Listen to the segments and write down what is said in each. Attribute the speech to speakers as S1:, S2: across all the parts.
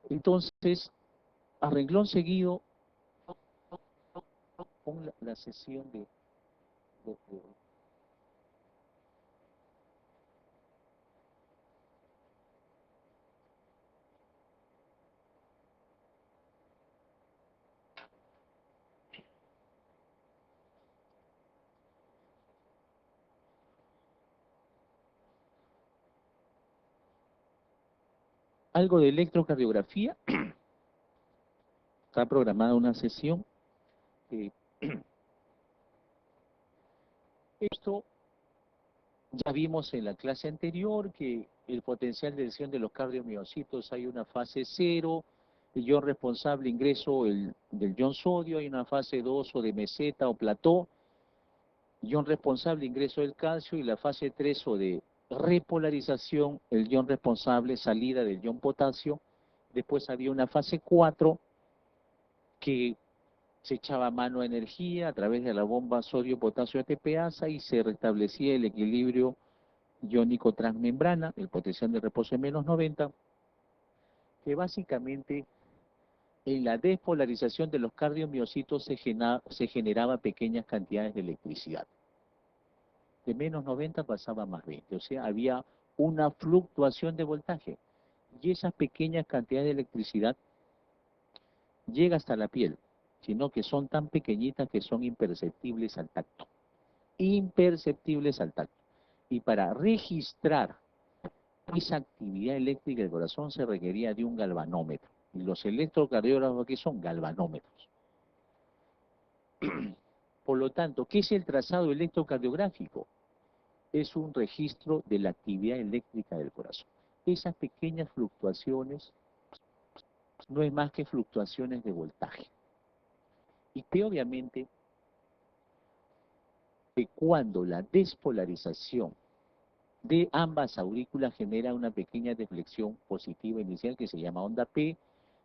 S1: Entonces, a renglón seguido, pon la sesión de algo de electrocardiografía. Está programada una sesión. eh, Esto ya vimos en la clase anterior que el potencial de lesión de los cardiomiocitos hay una fase 0, el ion responsable ingreso del ion sodio, hay una fase 2 o de meseta o plató, ion responsable ingreso del calcio, y la fase 3 o de repolarización, el ion responsable salida del ion potasio. Después había una fase 4 que se echaba mano a energía a través de la bomba sodio-potasio ATPasa y se restablecía el equilibrio iónico transmembrana, el potencial de reposo de -90, que básicamente en la despolarización de los cardiomiocitos se generaba pequeñas cantidades de electricidad. De -90 pasaba a +20, o sea, había una fluctuación de voltaje. Y esas pequeñas cantidades de electricidad llegan hasta la piel, sino que son tan pequeñitas que son imperceptibles al tacto. Imperceptibles al tacto. Y para registrar esa actividad eléctrica del corazón se requería de un galvanómetro. Y los electrocardiógrafos aquí son galvanómetros. Por lo tanto, ¿qué es el trazado electrocardiográfico? Es un registro de la actividad eléctrica del corazón. Esas pequeñas fluctuaciones no es más que fluctuaciones de voltaje. Y que obviamente que cuando la despolarización de ambas aurículas genera una pequeña deflexión positiva inicial que se llama onda P.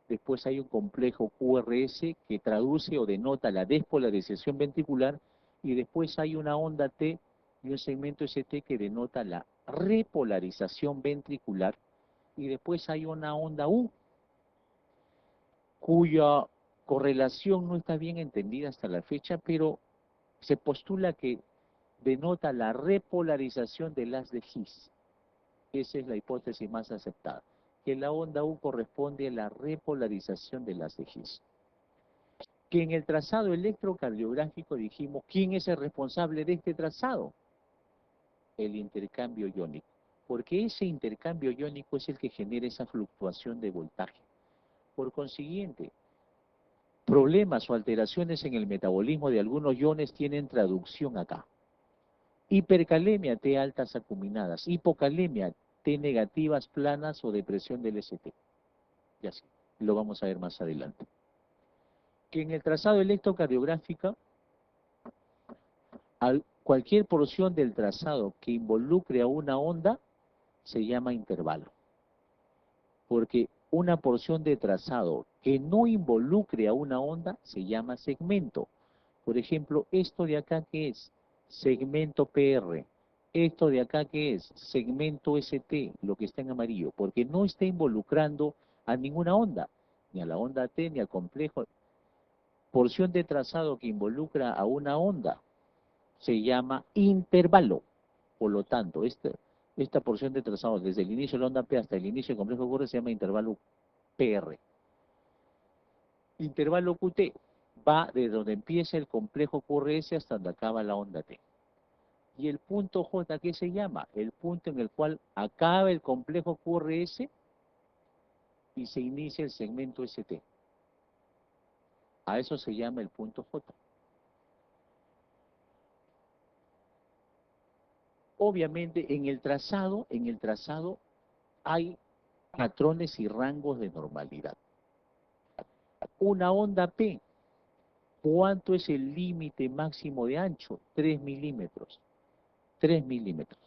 S1: Después hay un complejo QRS que traduce o denota la despolarización ventricular, y después hay una onda T y un segmento ST que denota la repolarización ventricular, y después hay una onda U cuya correlación no está bien entendida hasta la fecha, pero se postula que denota la repolarización del haz de Higgs. Esa es la hipótesis más aceptada, que la onda U corresponde a la repolarización del haz de Higgs. Que en el trazado electrocardiográfico dijimos, ¿quién es el responsable de este trazado? El intercambio iónico, porque ese intercambio iónico es el que genera esa fluctuación de voltaje. Por consiguiente, problemas o alteraciones en el metabolismo de algunos iones tienen traducción acá. Hipercalemia, T altas acuminadas. Hipocalemia, T negativas planas o depresión del ST. Y así, lo vamos a ver más adelante. Que en el trazado electrocardiográfico, cualquier porción del trazado que involucre a una onda se llama intervalo. Porque una porción de trazado que no involucre a una onda se llama segmento. Por ejemplo, esto de acá, ¿qué es? Segmento PR. Esto de acá, ¿qué es? Segmento ST, lo que está en amarillo, porque no está involucrando a ninguna onda, ni a la onda T, ni al complejo. Porción de trazado que involucra a una onda se llama intervalo. Por lo tanto, esta porción de trazado desde el inicio de la onda P hasta el inicio del complejo QR se llama intervalo PR. Intervalo QT va de donde empieza el complejo QRS hasta donde acaba la onda T. Y el punto J, ¿qué se llama? El punto en el cual acaba el complejo QRS y se inicia el segmento ST. A eso se llama el punto J. Obviamente en el trazado hay patrones y rangos de normalidad. Una onda P, ¿cuánto es el límite máximo de ancho? 3 milímetros. 3 milímetros.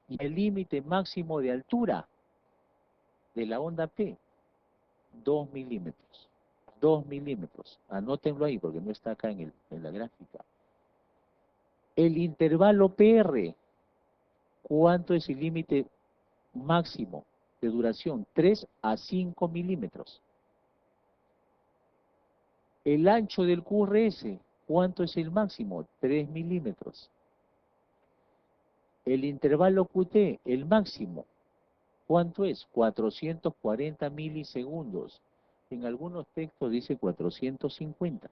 S1: Y el límite máximo de altura de la onda P, 2 milímetros. 2 milímetros. Anótenlo ahí porque no está acá en la gráfica. El intervalo PR, ¿cuánto es el límite máximo de duración, 3 a 5 milímetros. El ancho del QRS, ¿cuánto es el máximo? 3 milímetros. El intervalo QT, el máximo, ¿cuánto es? 440 milisegundos. En algunos textos dice 450.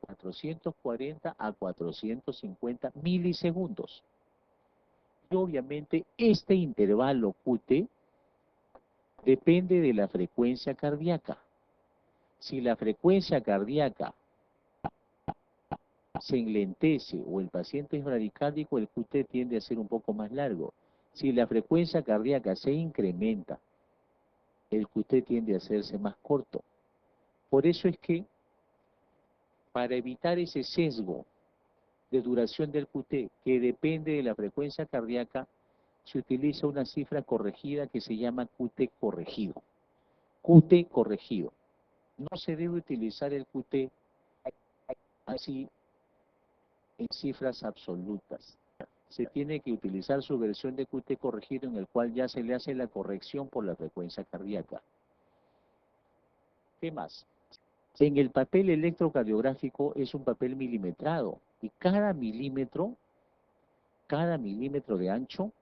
S1: 440 a 450 milisegundos. Y obviamente este intervalo QT depende de la frecuencia cardíaca. Si la frecuencia cardíaca se enlentece o el paciente es bradicárdico, el QT tiende a ser un poco más largo. Si la frecuencia cardíaca se incrementa, el QT tiende a hacerse más corto. Por eso es que, para evitar ese sesgo de duración del QT, que depende de la frecuencia cardíaca, se utiliza una cifra corregida que se llama QT corregido. QT corregido. No se debe utilizar el QT así en cifras absolutas. Se tiene que utilizar su versión de QT corregido en el cual ya se le hace la corrección por la frecuencia cardíaca. ¿Qué más? En el papel electrocardiográfico es un papel milimetrado y cada milímetro de ancho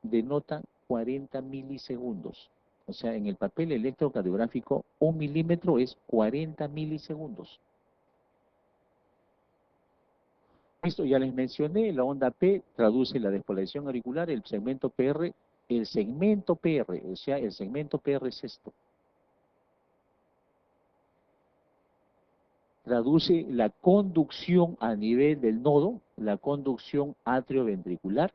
S1: denota 40 milisegundos. O sea, en el papel electrocardiográfico, 1 milímetro es 40 milisegundos. Esto ya les mencioné, la onda P traduce la despolarización auricular, el segmento PR, o sea, el segmento PR es esto. Traduce la conducción a nivel del nodo, la conducción atrioventricular.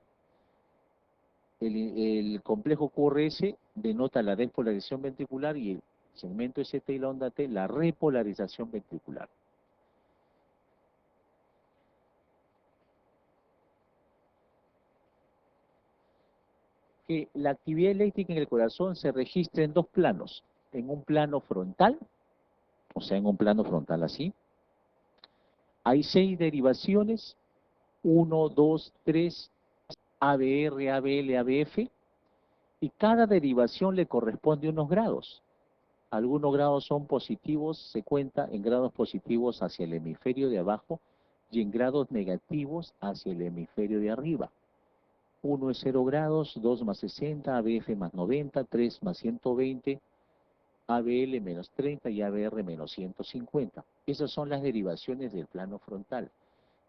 S1: El complejo QRS denota la despolarización ventricular y el segmento ST y la onda T, la repolarización ventricular. Que la actividad eléctrica en el corazón se registra en dos planos. En un plano frontal, o sea, en un plano frontal así. Hay 6 derivaciones, 1, 2, 3, ABR, ABL, ABF, y cada derivación le corresponde unos grados. Algunos grados son positivos, se cuenta en grados positivos hacia el hemisferio de abajo y en grados negativos hacia el hemisferio de arriba. 1 es 0 grados, 2 más 60, ABF más 90, 3 más 120, ABL menos 30 y ABR menos 150. Esas son las derivaciones del plano frontal.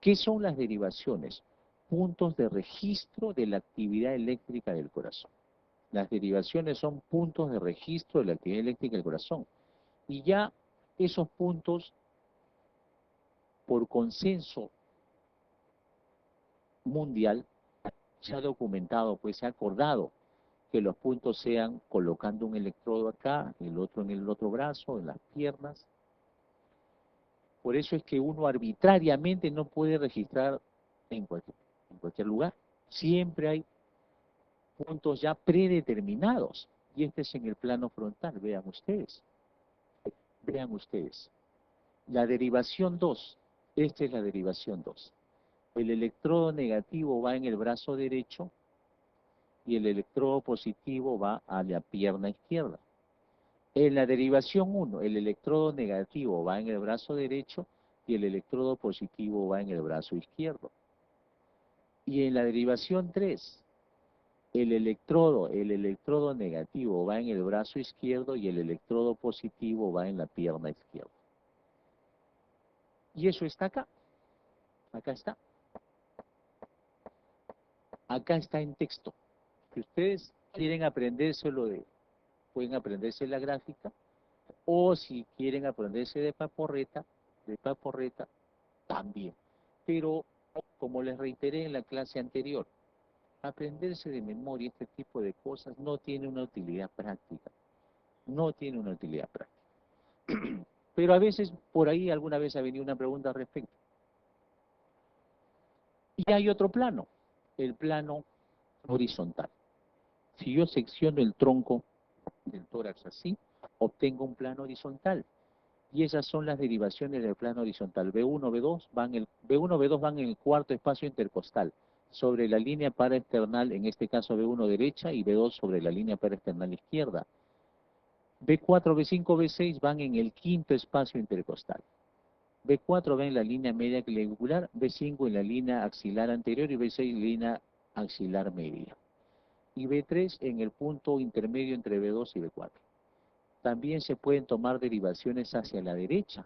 S1: ¿Qué son las derivaciones? Puntos de registro de la actividad eléctrica del corazón. Las derivaciones son puntos de registro de la actividad eléctrica del corazón. Y ya esos puntos, por consenso mundial, se ha documentado, pues se ha acordado que los puntos sean colocando un electrodo acá, el otro en el otro brazo, en las piernas. Por eso es que uno arbitrariamente no puede registrar en cualquier lugar. Siempre hay puntos ya predeterminados. Y este es en el plano frontal, vean ustedes. Vean ustedes. La derivación 2, esta es la derivación 2. El electrodo negativo va en el brazo derecho y el electrodo positivo va a la pierna izquierda. En la derivación 1, el electrodo negativo va en el brazo derecho y el electrodo positivo va en el brazo izquierdo. Y en la derivación 3, el electrodo negativo va en el brazo izquierdo y el electrodo positivo va en la pierna izquierda. Y eso está acá. Acá está. Acá está en texto. Si ustedes quieren aprendérselo pueden aprenderse la gráfica, o si quieren aprenderse de paporreta, también. Pero, como les reiteré en la clase anterior, aprenderse de memoria este tipo de cosas no tiene una utilidad práctica. No tiene una utilidad práctica. Pero a veces, por ahí alguna vez ha venido una pregunta al respecto. Y hay otro plano, el plano horizontal. Si yo secciono el tronco del tórax así, obtengo un plano horizontal. Y esas son las derivaciones del plano horizontal. B1, B2 van en el cuarto espacio intercostal. sobre la línea paraesternal, en este caso B1 derecha, y B2 sobre la línea paraesternal izquierda. B4, B5, B6 van en el quinto espacio intercostal. B4 va en la línea media clavicular, B5 en la línea axilar anterior y B6 en la línea axilar media. Y B3 en el punto intermedio entre B2 y B4. También se pueden tomar derivaciones hacia la derecha,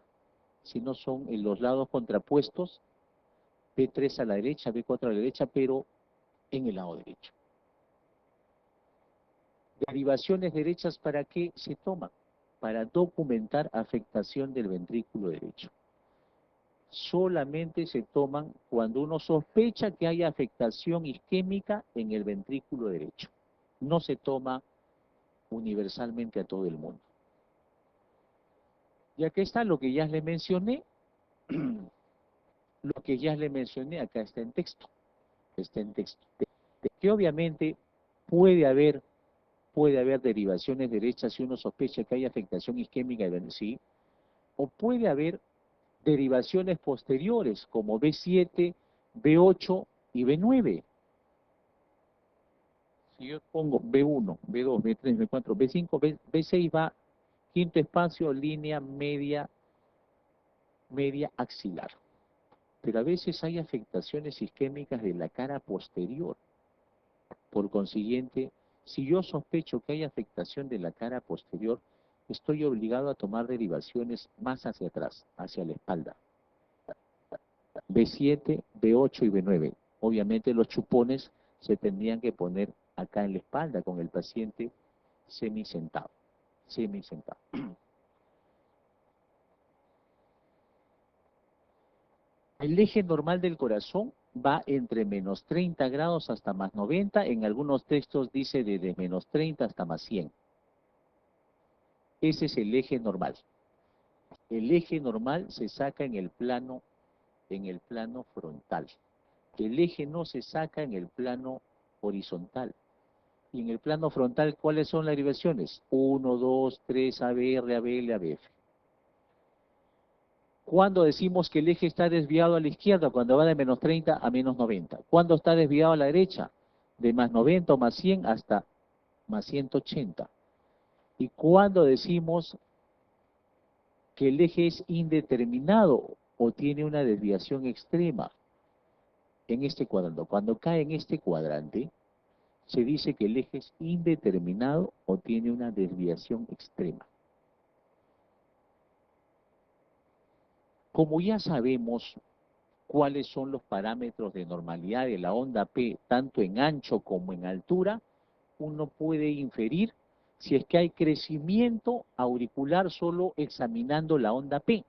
S1: si no son en los lados contrapuestos, B3 a la derecha, B4 a la derecha, pero en el lado derecho. Derivaciones derechas, ¿para qué se toman? Para documentar afectación del ventrículo derecho. Solamente se toman cuando uno sospecha que haya afectación isquémica en el ventrículo derecho. No se toma universalmente a todo el mundo. Y aquí está lo que ya les mencioné. Lo que ya les mencioné acá está en texto. Está en texto. Que obviamente puede haber derivaciones derechas si uno sospecha que hay afectación isquémica, ¿sí? O puede haber derivaciones posteriores como B7, B8 y B9. Si yo pongo B1, B2, B3, B4, B5, B6 va quinto espacio, línea media axilar. Pero a veces hay afectaciones isquémicas de la cara posterior. Por consiguiente, si yo sospecho que hay afectación de la cara posterior, estoy obligado a tomar derivaciones más hacia atrás, hacia la espalda. B7, B8 y B9. Obviamente los chupones se tendrían que poner acá en la espalda con el paciente semisentado. Semisentado. El eje normal del corazón va entre menos 30 grados hasta más 90. En algunos textos dice desde menos 30 hasta más 100. Ese es el eje normal. El eje normal se saca en el plano frontal. El eje no se saca en el plano horizontal. Y en el plano frontal, ¿cuáles son las derivaciones? 1, 2, 3, ABR, ABL, ABF. ¿Cuándo decimos que el eje está desviado a la izquierda? Cuando va de menos 30 a menos 90. ¿Cuándo está desviado a la derecha? De más 90 o más 100 hasta más 180. ¿Y cuándo decimos que el eje es indeterminado o tiene una desviación extrema? En este cuadrante. Cuando cae en este cuadrante, se dice que el eje es indeterminado o tiene una desviación extrema. Como ya sabemos cuáles son los parámetros de normalidad de la onda P, tanto en ancho como en altura, uno puede inferir si es que hay crecimiento auricular solo examinando la onda P.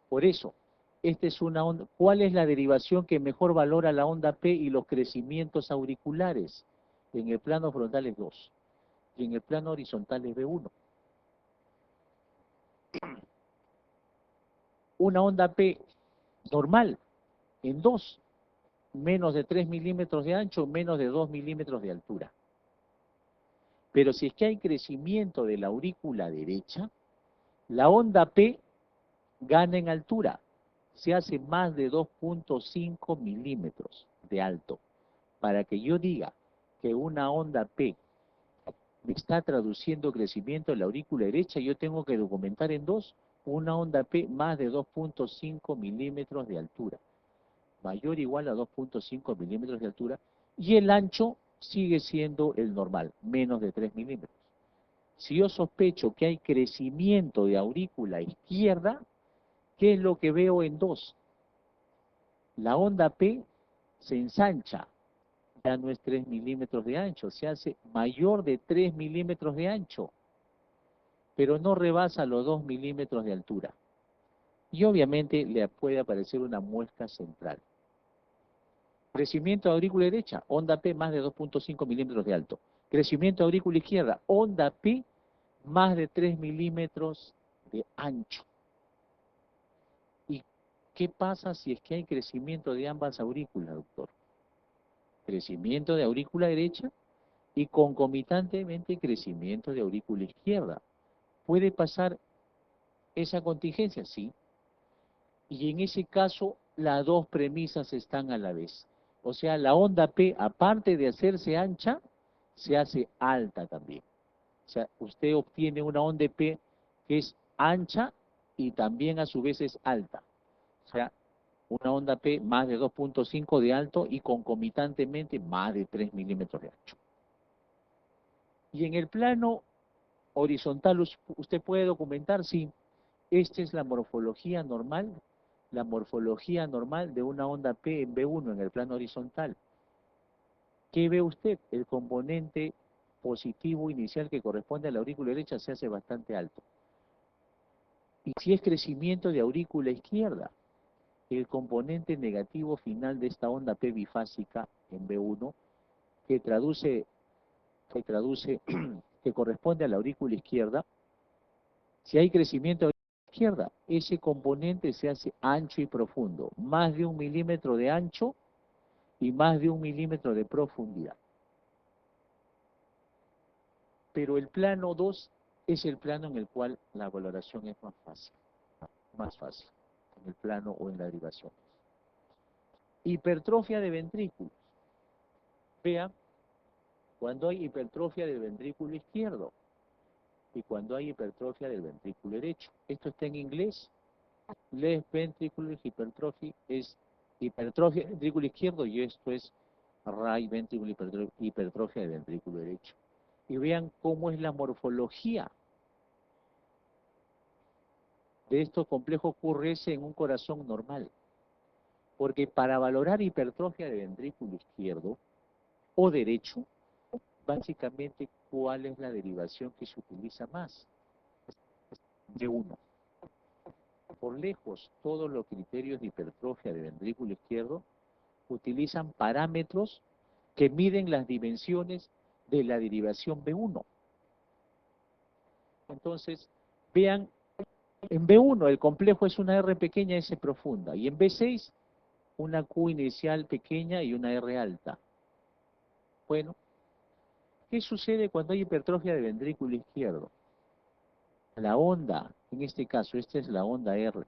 S1: Por eso, esta es una onda. ¿Cuál es la derivación que mejor valora la onda P y los crecimientos auriculares? En el plano frontal es 2 y en el plano horizontal es B1. Una onda P normal en 2, menos de 3 milímetros de ancho, menos de 2 milímetros de altura. Pero si es que hay crecimiento de la aurícula derecha, la onda P gana en altura, se hace más de 2.5 milímetros de alto. Para que yo diga que una onda P me está traduciendo crecimiento de la aurícula derecha, yo tengo que documentar en 2, una onda P más de 2.5 milímetros de altura, mayor o igual a 2.5 milímetros de altura, y el ancho sigue siendo el normal, menos de 3 milímetros. Si yo sospecho que hay crecimiento de aurícula izquierda, ¿qué es lo que veo en 2? La onda P se ensancha, ya no es 3 milímetros de ancho, se hace mayor de 3 milímetros de ancho, pero no rebasa los 2 milímetros de altura. Y obviamente le puede aparecer una muesca central. Crecimiento de aurícula derecha, onda P más de 2.5 milímetros de alto. Crecimiento de aurícula izquierda, onda P más de 3 milímetros de ancho. ¿Y qué pasa si es que hay crecimiento de ambas aurículas, doctor? Crecimiento de aurícula derecha y concomitantemente crecimiento de aurícula izquierda. ¿Puede pasar esa contingencia? Sí. Y en ese caso, las dos premisas están a la vez. O sea, la onda P, aparte de hacerse ancha, se hace alta también. O sea, usted obtiene una onda P que es ancha y también a su vez es alta. O sea, una onda P más de 2.5 de alto y concomitantemente más de 3 milímetros de ancho. Y en el plano horizontal usted puede documentar, sí, esta es la morfología normal de una onda P en B1 en el plano horizontal. ¿Qué ve usted? El componente positivo inicial que corresponde a la aurícula derecha se hace bastante alto. Y si es crecimiento de aurícula izquierda, el componente negativo final de esta onda P bifásica en B1, que traduce, que corresponde a la aurícula izquierda, si hay crecimiento de la aurícula izquierda, ese componente se hace ancho y profundo, más de 1 milímetro de ancho y más de 1 milímetro de profundidad. Pero el plano 2 es el plano en el cual la valoración es más fácil, en el plano o en la derivación. Hipertrofia de ventrículos. Vean, cuando hay hipertrofia del ventrículo izquierdo y cuando hay hipertrofia del ventrículo derecho. Esto está en inglés. Left ventricular hypertrophy es hipertrofia del ventrículo izquierdo y esto es right ventricular hipertrofia del ventrículo derecho. Y vean cómo es la morfología de estos complejos QRS en un corazón normal. Porque para valorar hipertrofia del ventrículo izquierdo o derecho, básicamente, ¿cuál es la derivación que se utiliza más? De uno. Por lejos, todos los criterios de hipertrofia del ventrículo izquierdo utilizan parámetros que miden las dimensiones de la derivación B1. Entonces, vean, en B1 el complejo es una R pequeña, S profunda, y en B6 una Q inicial pequeña y una R alta. Bueno, ¿qué sucede cuando hay hipertrofia del ventrículo izquierdo? La onda, en este caso, esta es la onda R.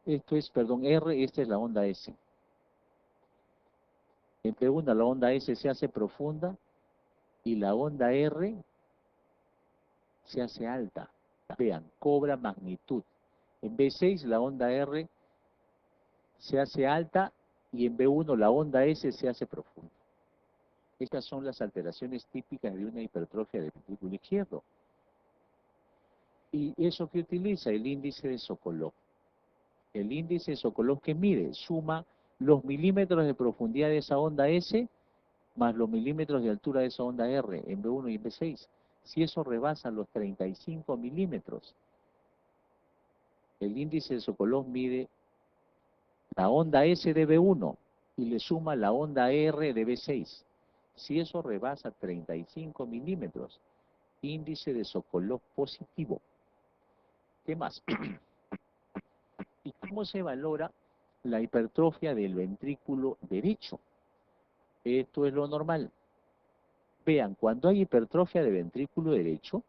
S1: Esto es, perdón, R, esta es la onda S. En B1 la onda S se hace profunda y la onda R se hace alta. Vean, cobra magnitud. En B6 la onda R se hace alta y en B1 la onda S se hace profunda. Estas son las alteraciones típicas de una hipertrofia del ventrículo izquierdo. ¿Y eso qué utiliza? El índice de Sokolov. El índice de Sokolov que mide, suma los milímetros de profundidad de esa onda S más los milímetros de altura de esa onda R en B1 y en B6. Si eso rebasa los 35 milímetros, el índice de Sokolov mide la onda S de B1 y le suma la onda R de B6. Si eso rebasa 35 milímetros, índice de Sokolov positivo. ¿Qué más? ¿Y cómo se valora la hipertrofia del ventrículo derecho? Esto es lo normal. Vean, cuando hay hipertrofia de ventrículo derecho,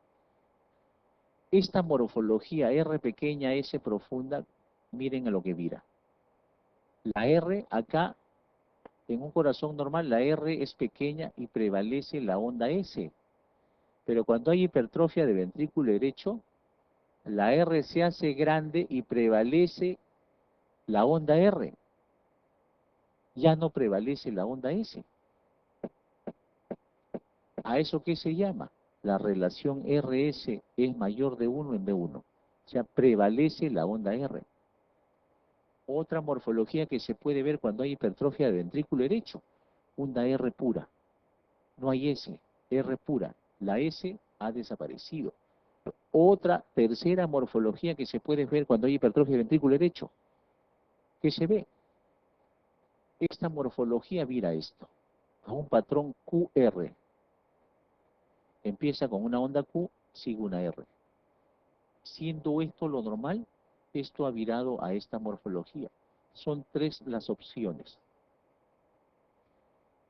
S1: esta morfología R pequeña, S profunda, miren a lo que mira. La R acá, en un corazón normal, la R es pequeña y prevalece la onda S. Pero cuando hay hipertrofia de ventrículo derecho, la R se hace grande y prevalece la onda R. Ya no prevalece la onda S. ¿A eso qué se llama? La relación RS es mayor de 1 en B1. O sea, prevalece la onda R. Otra morfología que se puede ver cuando hay hipertrofia de ventrículo derecho, onda R pura. No hay S, R pura. La S ha desaparecido. Otra tercera morfología que se puede ver cuando hay hipertrofia de ventrículo derecho, ¿qué se ve? Esta morfología mira esto, a un patrón QR. Empieza con una onda Q, sigue una R. Siendo esto lo normal, esto ha virado a esta morfología. Son tres las opciones.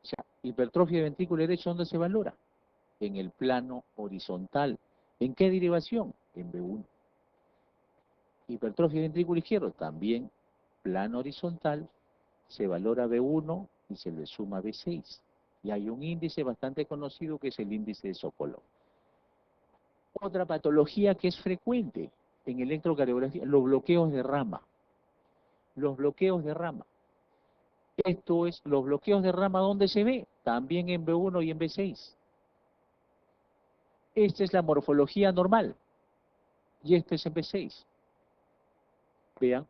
S1: O sea, hipertrofia de ventrículo derecho, ¿dónde se valora? En el plano horizontal. ¿En qué derivación? En B1. Hipertrofia de ventrículo izquierdo, también plano horizontal, se valora B1 y se le suma B6. Y hay un índice bastante conocido que es el índice de Sokolov. Otra patología que es frecuente en electrocardiografía, los bloqueos de rama. Los bloqueos de rama. Esto es, los bloqueos de rama, ¿dónde se ve? También en B1 y en B6. Esta es la morfología normal. Y este es en B6. Vean,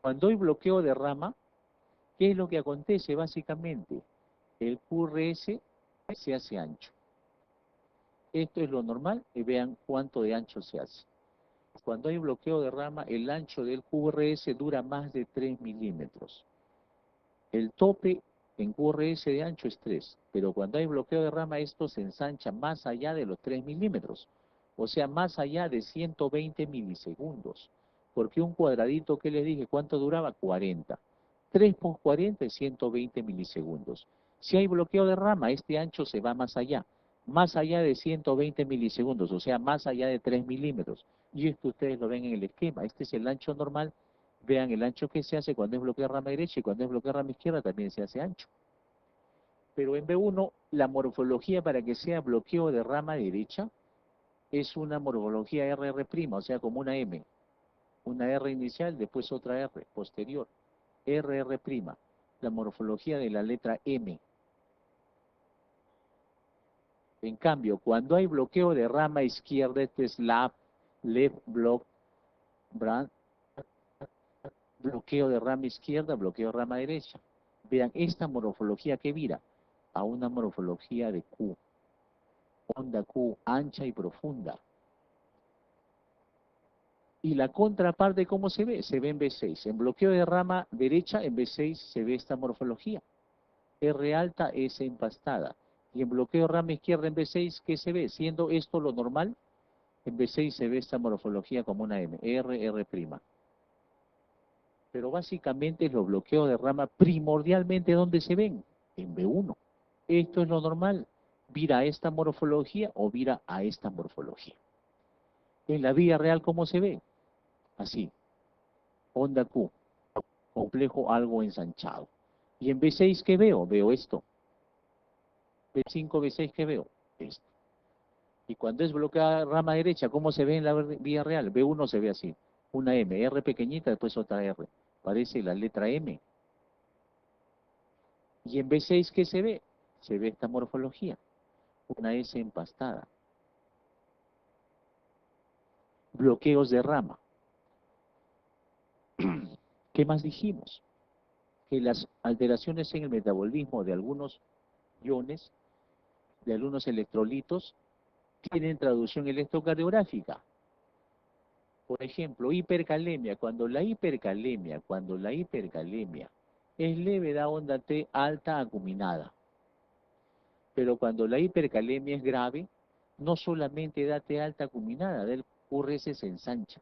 S1: cuando hay bloqueo de rama, ¿qué es lo que acontece básicamente? El QRS se hace ancho. Esto es lo normal y vean cuánto de ancho se hace. Cuando hay bloqueo de rama, el ancho del QRS dura más de 3 milímetros. El tope en QRS de ancho es 3, pero cuando hay bloqueo de rama esto se ensancha más allá de los 3 milímetros, o sea, más allá de 120 milisegundos, porque un cuadradito que les dije, ¿cuánto duraba? 40. 3 por 40 es 120 milisegundos. Si hay bloqueo de rama, este ancho se va más allá de 120 milisegundos, o sea, más allá de 3 milímetros. Y esto ustedes lo ven en el esquema, este es el ancho normal. Vean el ancho que se hace cuando es bloqueo de rama derecha y cuando es bloqueo de rama izquierda también se hace ancho. Pero en B1, la morfología para que sea bloqueo de rama derecha es una morfología RR', o sea, como una M. Una R inicial, después otra R posterior. RR', la morfología de la letra M. En cambio, cuando hay bloqueo de rama izquierda, este es left block, bloqueo de rama izquierda, bloqueo de rama derecha. Vean, esta morfología que vira a una morfología de Q, onda Q ancha y profunda. Y la contraparte, ¿cómo se ve? Se ve en B6. En bloqueo de rama derecha, en B6 se ve esta morfología. R alta, S empastada. Y en bloqueo de rama izquierda, en B6, ¿qué se ve? Siendo esto lo normal, en B6 se ve esta morfología como una M, R'. Pero básicamente los bloqueos de rama primordialmente, ¿dónde se ven? En B1. Esto es lo normal. Vira a esta morfología o vira a esta morfología. En la vida real, ¿cómo se ve? Así. Onda Q. Complejo algo ensanchado. Y en B6, ¿qué veo? Veo esto. B5, B6, ¿qué veo? Esto. Y cuando es bloqueada rama derecha, ¿cómo se ve en la vida real? B1 se ve así. Una M, R pequeñita, después otra R. Parece la letra M. Y en B6, ¿qué se ve? Se ve esta morfología. Una S empastada. Bloqueos de rama. ¿Qué más dijimos? Que las alteraciones en el metabolismo de algunos iones, de algunos electrolitos, tienen traducción electrocardiográfica. Por ejemplo, hipercalemia. Cuando la hipercalemia es leve, da onda T alta acuminada. Pero cuando la hipercalemia es grave, no solamente da T alta acuminada, el QRS se ensancha.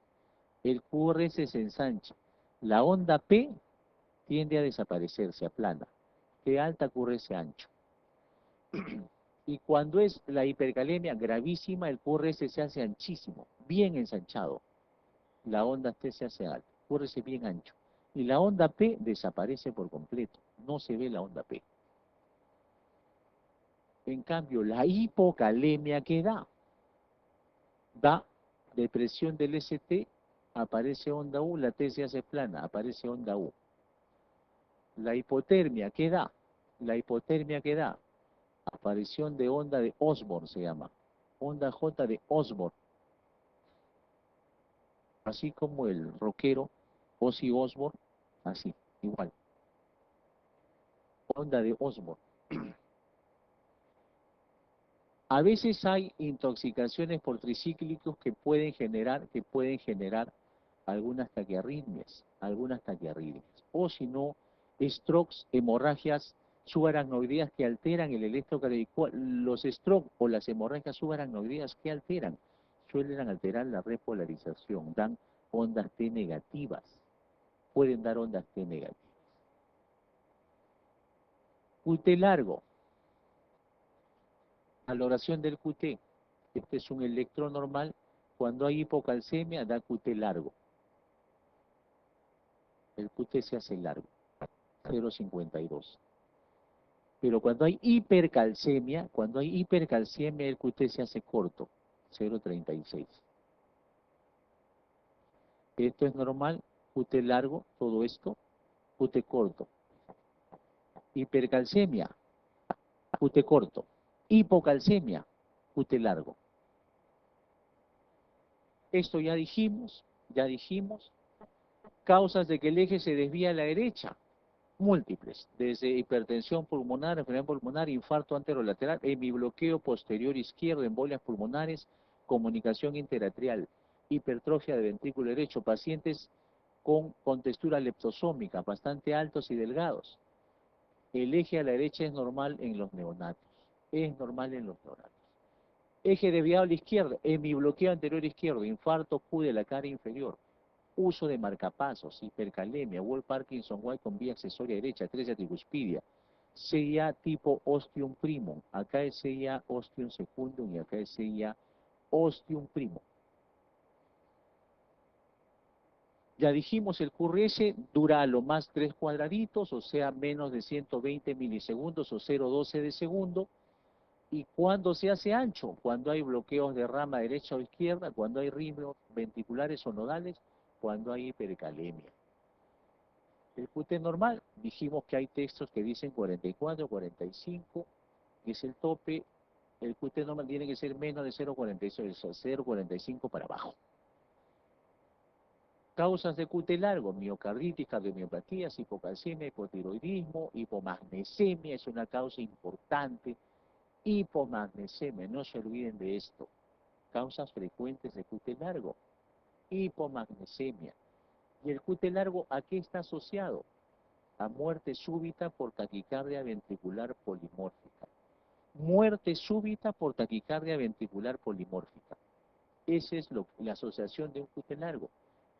S1: El QRS se ensancha. La onda P tiende a desaparecer, se aplana. T alta QRS ancho. Y cuando es la hipercalemia gravísima, el QRS se hace anchísimo, bien ensanchado. La onda T se hace alta, QRS bien ancho. Y la onda P desaparece por completo, no se ve la onda P. En cambio, la hipocalemia que da depresión del ST, aparece onda U, la T se hace plana, aparece onda U. La hipotermia, ¿qué da? La hipotermia que da, aparición de onda de Osborn se llama, onda J de Osborn, así como el rockero Ozzy Osbourne, así, igual, onda de Osborn. A veces hay intoxicaciones por tricíclicos que pueden generar algunas taquiarritmias, o si no, strokes, hemorragias subaracnoideas que alteran el electrocardiograma. Los strokes o las hemorragias subaracnoideas que alteran, suelen alterar la repolarización, dan ondas T negativas, pueden dar ondas T negativas. QT largo, valoración del QT. Este es un electro normal. Cuando hay hipocalcemia, da QT largo. El QT se hace largo, 0,52. Pero cuando hay hipercalcemia el QT se hace corto, 0,36. Esto es normal, QT largo, todo esto, QT corto. Hipercalcemia, QT corto. Hipocalcemia, QT largo. Esto ya dijimos. Causas de que el eje se desvía a la derecha, múltiples, desde hipertensión pulmonar, enfermedad pulmonar, infarto anterolateral, hemibloqueo posterior izquierdo, embolias pulmonares, comunicación interatrial, hipertrofia de ventrículo derecho, pacientes con contextura leptosómica, bastante altos y delgados. El eje a la derecha es normal en los neonatos. Eje desviado a la izquierda, hemibloqueo anterior izquierdo, infarto Q de la cara inferior. Uso de marcapasos, hipercalemia, Wolff Parkinson White con vía accesoria derecha, atresia tricuspidia, CIA tipo ostium primum, acá es CIA ostium secundum y acá es CIA ostium primum. Ya dijimos, el QRS dura a lo más 3 cuadraditos, o sea, menos de 120 milisegundos o 0,12 de segundo. ¿Y cuándo se hace ancho? Cuando hay bloqueos de rama derecha o izquierda, cuando hay ritmos ventriculares o nodales, cuando hay hipercalemia. El QT normal, dijimos que hay textos que dicen 44, 45, que es el tope. El QT normal tiene que ser menos de 0,46, o sea, 0,45 para abajo. Causas de QT largo, miocarditis, cardiomiopatías, hipocalcemia, hipotiroidismo, hipomagnesemia es una causa importante. Hipomagnesemia, no se olviden de esto. Causas frecuentes de QT largo, hipomagnesemia. ¿Y el QT largo a qué está asociado? A muerte súbita por taquicardia ventricular polimórfica. Muerte súbita por taquicardia ventricular polimórfica. Esa es la asociación de un QT largo.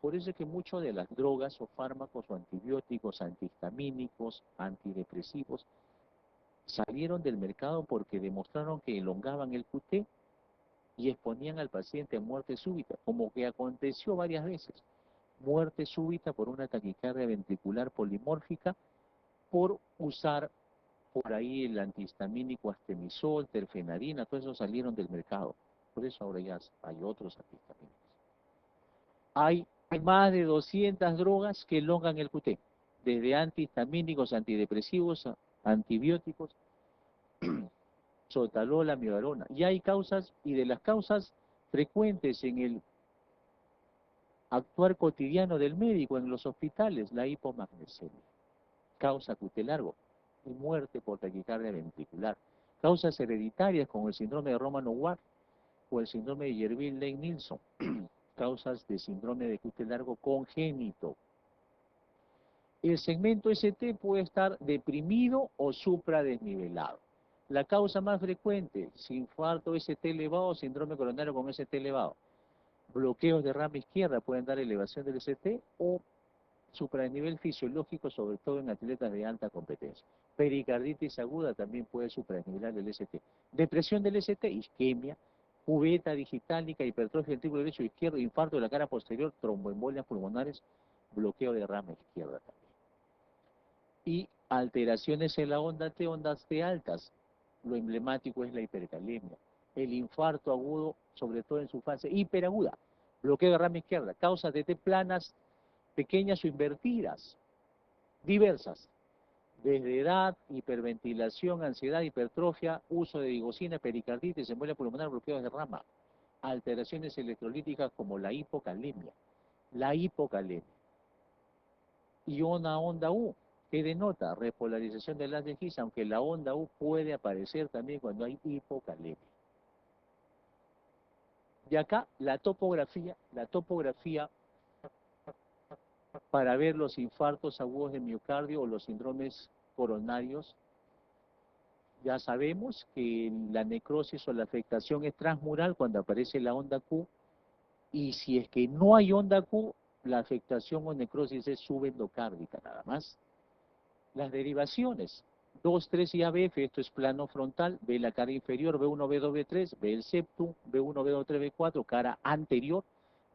S1: Por eso es que muchas de las drogas o fármacos o antibióticos, antihistamínicos, antidepresivos, salieron del mercado porque demostraron que elongaban el QT y exponían al paciente a muerte súbita, como que aconteció varias veces. Muerte súbita por una taquicardia ventricular polimórfica por usar por ahí el antihistamínico astemisol, terfenadina, todo eso salieron del mercado. Por eso ahora ya hay otros antihistamínicos. Hay más de 200 drogas que elongan el QT, desde antihistamínicos, antidepresivos, antibióticos, sotalol, amiodarona. Y hay causas, y de las causas frecuentes en el actuar cotidiano del médico en los hospitales, la hipomagnesemia, causa QT largo y muerte por taquicardia ventricular. Causas hereditarias como el síndrome de Romano-Ward o el síndrome de Yervil-Lake-Nilsson, causas de síndrome de QT largo congénito. El segmento ST puede estar deprimido o supradesnivelado. La causa más frecuente, infarto ST elevado, síndrome coronario con ST elevado. Bloqueos de rama izquierda pueden dar elevación del ST o supradesnivel fisiológico, sobre todo en atletas de alta competencia. Pericarditis aguda también puede supradesnivelar el ST. Depresión del ST, isquemia, cubeta digitálica, hipertrofia del ventrículo derecho e izquierdo, infarto de la cara posterior, tromboembolias pulmonares, bloqueo de rama izquierda también. Y alteraciones en la onda T, ondas T altas. Lo emblemático es la hipercalemia. El infarto agudo, sobre todo en su fase hiperaguda. Bloqueo de rama izquierda. Causas de T planas, pequeñas o invertidas, diversas. Desde edad, hiperventilación, ansiedad, hipertrofia, uso de digosina, pericarditis, embolia pulmonar, bloqueos de rama. Alteraciones electrolíticas como la hipocalemia. La hipocalemia. Y una onda U, que denota repolarización del haz de His, aunque la onda U puede aparecer también cuando hay hipocalemia. Y acá la topografía para ver los infartos agudos de miocardio o los síndromes coronarios. Ya sabemos que la necrosis o la afectación es transmural cuando aparece la onda Q, y si es que no hay onda Q, la afectación o necrosis es subendocárdica nada más. Las derivaciones, 2, 3 y ABF, esto es plano frontal, ve la cara inferior, B1, B2, B3, ve el septum, B1, B2, B3, B4, cara anterior,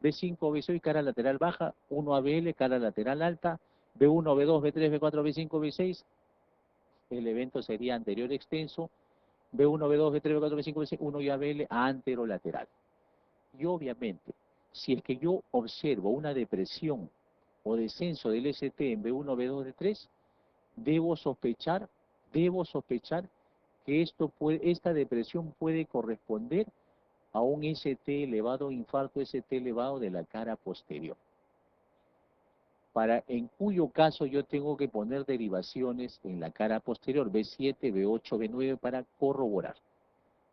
S1: B5, B6, cara lateral baja, 1 ABL, cara lateral alta, B1, B2, B3, B4, B5, B6, El evento sería anterior extenso, B1, B2, B3, B4, B5, B6, 1 y ABL anterolateral. Y obviamente, si es que yo observo una depresión o descenso del ST en B1, B2, B3, debo sospechar que esta depresión puede corresponder a un ST elevado, infarto ST elevado de la cara posterior. En cuyo caso yo tengo que poner derivaciones en la cara posterior, B7, B8, B9,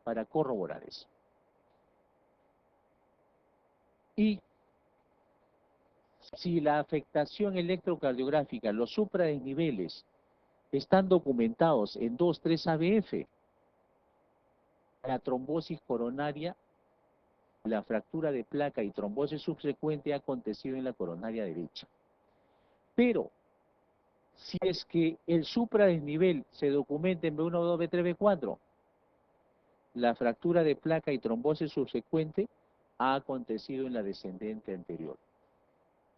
S1: para corroborar eso. Y si la afectación electrocardiográfica, los supradesniveles, están documentados en 2, 3 ABF, la trombosis coronaria, la fractura de placa y trombosis subsecuente ha acontecido en la coronaria derecha. Pero, si es que el supradesnivel se documenta en B1, B2, B3, B4, la fractura de placa y trombosis subsecuente ha acontecido en la descendente anterior.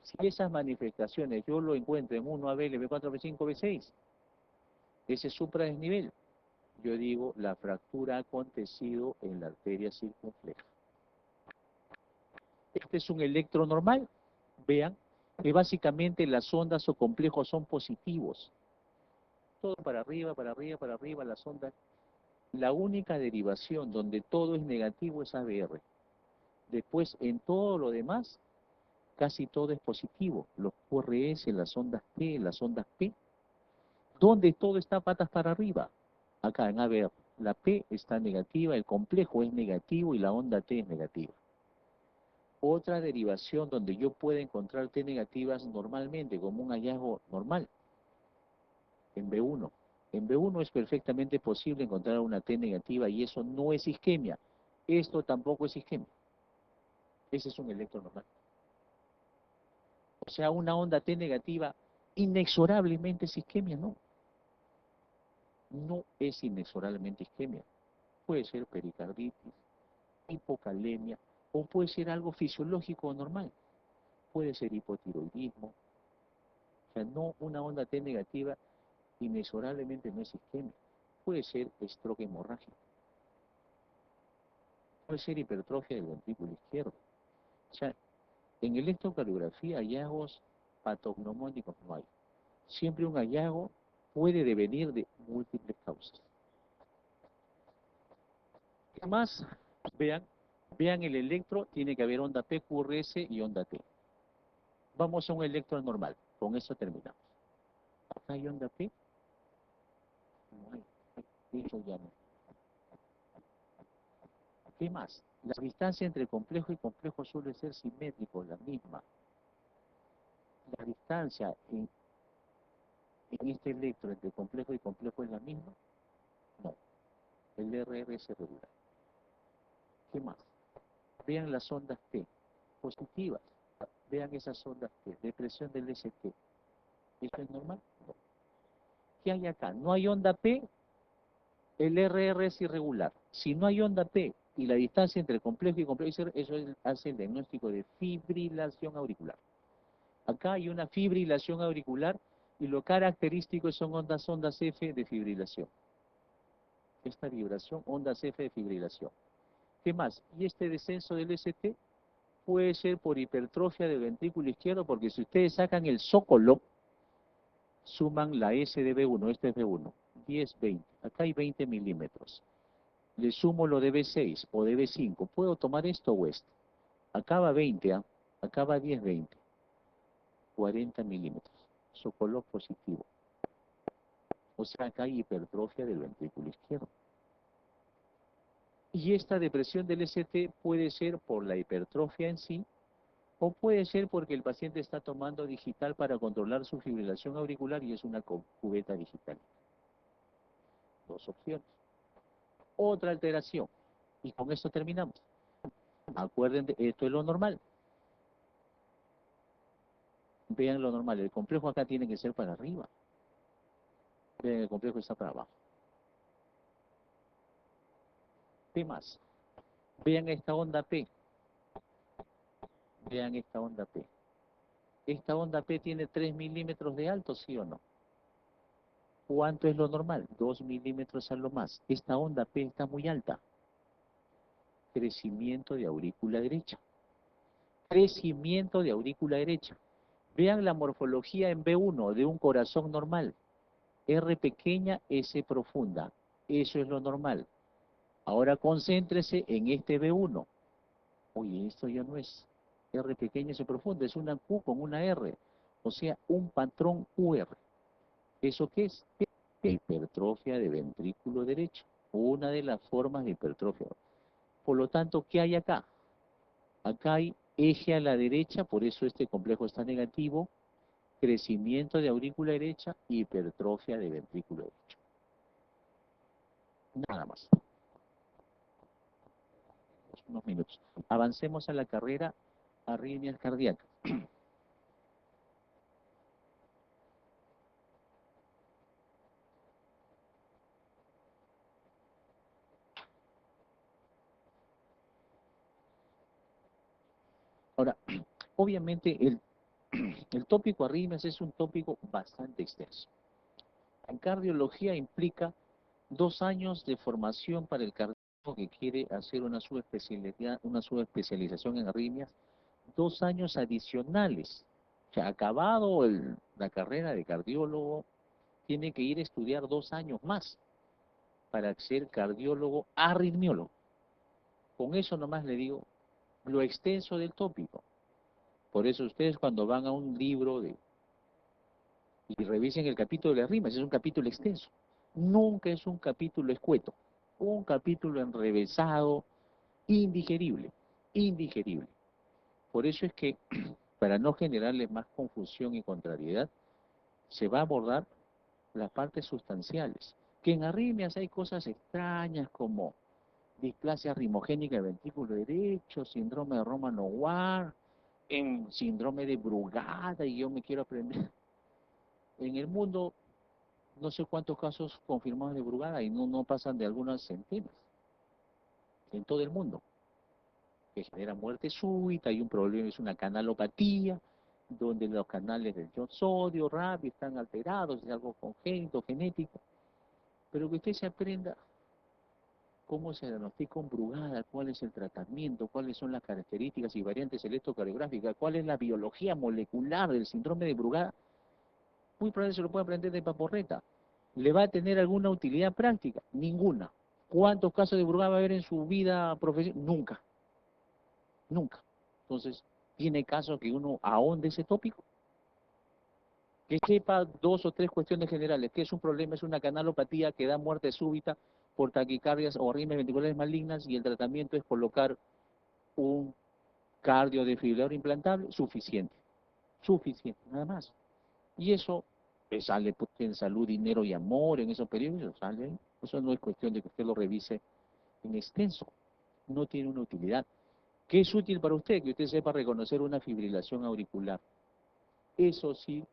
S1: Si esas manifestaciones yo lo encuentro en 1 ABL, B4, B5, B6, ese supradesnivel, yo digo, la fractura ha acontecido en la arteria circunfleja. Este es un electro normal. Vean que básicamente las ondas o complejos son positivos. Todo para arriba, para arriba, para arriba, las ondas. La única derivación donde todo es negativo es ABR. Después, en todo lo demás, casi todo es positivo. Los QRS, las ondas T, las ondas P. ¿Dónde todo está patas para arriba? Acá en ABR. La P está negativa, el complejo es negativo y la onda T es negativa. Otra derivación donde yo puedo encontrar T negativas normalmente como un hallazgo normal, en B1. En B1 es perfectamente posible encontrar una T negativa y eso no es isquemia. Esto tampoco es isquemia. Ese es un electro normal. O sea, una onda T negativa inexorablemente es isquemia, no. No es inexorablemente isquemia. Puede ser pericarditis, hipocalemia, o puede ser algo fisiológico o normal. Puede ser hipotiroidismo. O sea, no, una onda T negativa inexorablemente no es isquemia. Puede ser stroke hemorrágico. Puede ser hipertrofia del ventrículo izquierdo. O sea, en electrocardiografía hallazgos patognomónicos no hay. Siempre un hallazgo puede devenir de múltiples causas. ¿Qué más? Vean el electro, tiene que haber onda P, QRS y onda T. Vamos a un electro normal, con eso terminamos. ¿Acá hay onda P? No hay, eso ya no. ¿Qué más? La distancia entre complejo y complejo suele ser simétrico, la misma. La distancia en este electro entre complejo y complejo es la misma. No, el RR es irregular. ¿Qué más? Vean las ondas T, positivas. Vean esas ondas T, depresión del ST. ¿Eso es normal? No. ¿Qué hay acá? No hay onda P, el RR es irregular. Si no hay onda P y la distancia entre complejo y complejo, eso hace el diagnóstico de fibrilación auricular. Acá hay una fibrilación auricular y lo característico son ondas F de fibrilación. Esta vibración, ondas F de fibrilación. ¿Qué más? Y este descenso del ST puede ser por hipertrofia del ventrículo izquierdo, porque si ustedes sacan el zócolo, suman la S de B1, este es B1, 10, 20. Acá hay 20 milímetros. Le sumo lo de B6 o de B5. ¿Puedo tomar esto o esto? Acá va 20, ¿eh? Acá va 10, 20. 40 milímetros. Zócolo positivo. O sea, acá hay hipertrofia del ventrículo izquierdo. Y esta depresión del ST puede ser por la hipertrofia en sí, o puede ser porque el paciente está tomando digital para controlar su fibrilación auricular y es una cubeta digital. Dos opciones. Otra alteración. Y con esto terminamos. Acuérdense, esto es lo normal. Vean lo normal. El complejo acá tiene que ser para arriba. Vean, el complejo está para abajo. ¿Qué más? Vean esta onda P. Vean esta onda P. ¿Esta onda P tiene 3 milímetros de alto, sí o no? ¿Cuánto es lo normal? 2 milímetros a lo más. Esta onda P está muy alta. Crecimiento de aurícula derecha. Crecimiento de aurícula derecha. Vean la morfología en B1 de un corazón normal. R pequeña, S profunda. Eso es lo normal. Ahora concéntrese en este B1. Oye, esto ya no es R pequeña, S profunda, es una Q con una R. O sea, un patrón QR. ¿Eso qué es? Hipertrofia de ventrículo derecho. Una de las formas de hipertrofia. Por lo tanto, ¿qué hay acá? Acá hay eje a la derecha, por eso este complejo está negativo. Crecimiento de aurícula derecha, hipertrofia de ventrículo derecho. Nada más. Unos minutos. Avancemos a la carrera arritmias cardíacas. Ahora, obviamente el tópico arritmias es un tópico bastante extenso. En cardiología implica 2 años de formación para el cardiólogo que quiere hacer una subespecialización en arritmias, 2 años adicionales. O sea, acabado la carrera de cardiólogo, tiene que ir a estudiar 2 años más para ser cardiólogo arritmiólogo. Con eso nomás le digo lo extenso del tópico. Por eso ustedes cuando van a un libro y revisen el capítulo de las rimas, es un capítulo extenso. Nunca es un capítulo escueto, un capítulo enrevesado, indigerible, indigerible. Por eso es que, para no generarles más confusión y contrariedad, se va a abordar las partes sustanciales. Que en arritmias hay cosas extrañas como displasia rimogénica del ventrículo derecho, síndrome de Romano-Ward, en síndrome de Brugada, y yo me quiero aprender. En el mundo, no sé cuántos casos confirmados de Brugada, y no pasan de algunas centenas, en todo el mundo, que genera muerte súbita, y un problema es una canalopatía, donde los canales del sodio, RAB están alterados, es algo congénito, genético, pero que usted se aprenda cómo se diagnostica un Brugada, cuál es el tratamiento, cuáles son las características y variantes electrocardiográficas, cuál es la biología molecular del síndrome de Brugada, muy probablemente se lo puede aprender de paporreta. ¿Le va a tener alguna utilidad práctica? Ninguna. ¿Cuántos casos de Brugada va a haber en su vida profesional? Nunca, nunca. Entonces, ¿tiene caso que uno ahonde ese tópico? Que sepa 2 o 3 cuestiones generales, que es un problema, es una canalopatía que da muerte súbita por taquicardias o arritmias ventriculares malignas y el tratamiento es colocar un cardiodefibrilador implantable, suficiente, suficiente, nada más. Y eso sale pues, en salud, dinero y amor en esos periodos, eso sale ahí. Eso no es cuestión de que usted lo revise en extenso, no tiene una utilidad. ¿Qué es útil para usted? Que usted sepa reconocer una fibrilación auricular. Eso sí,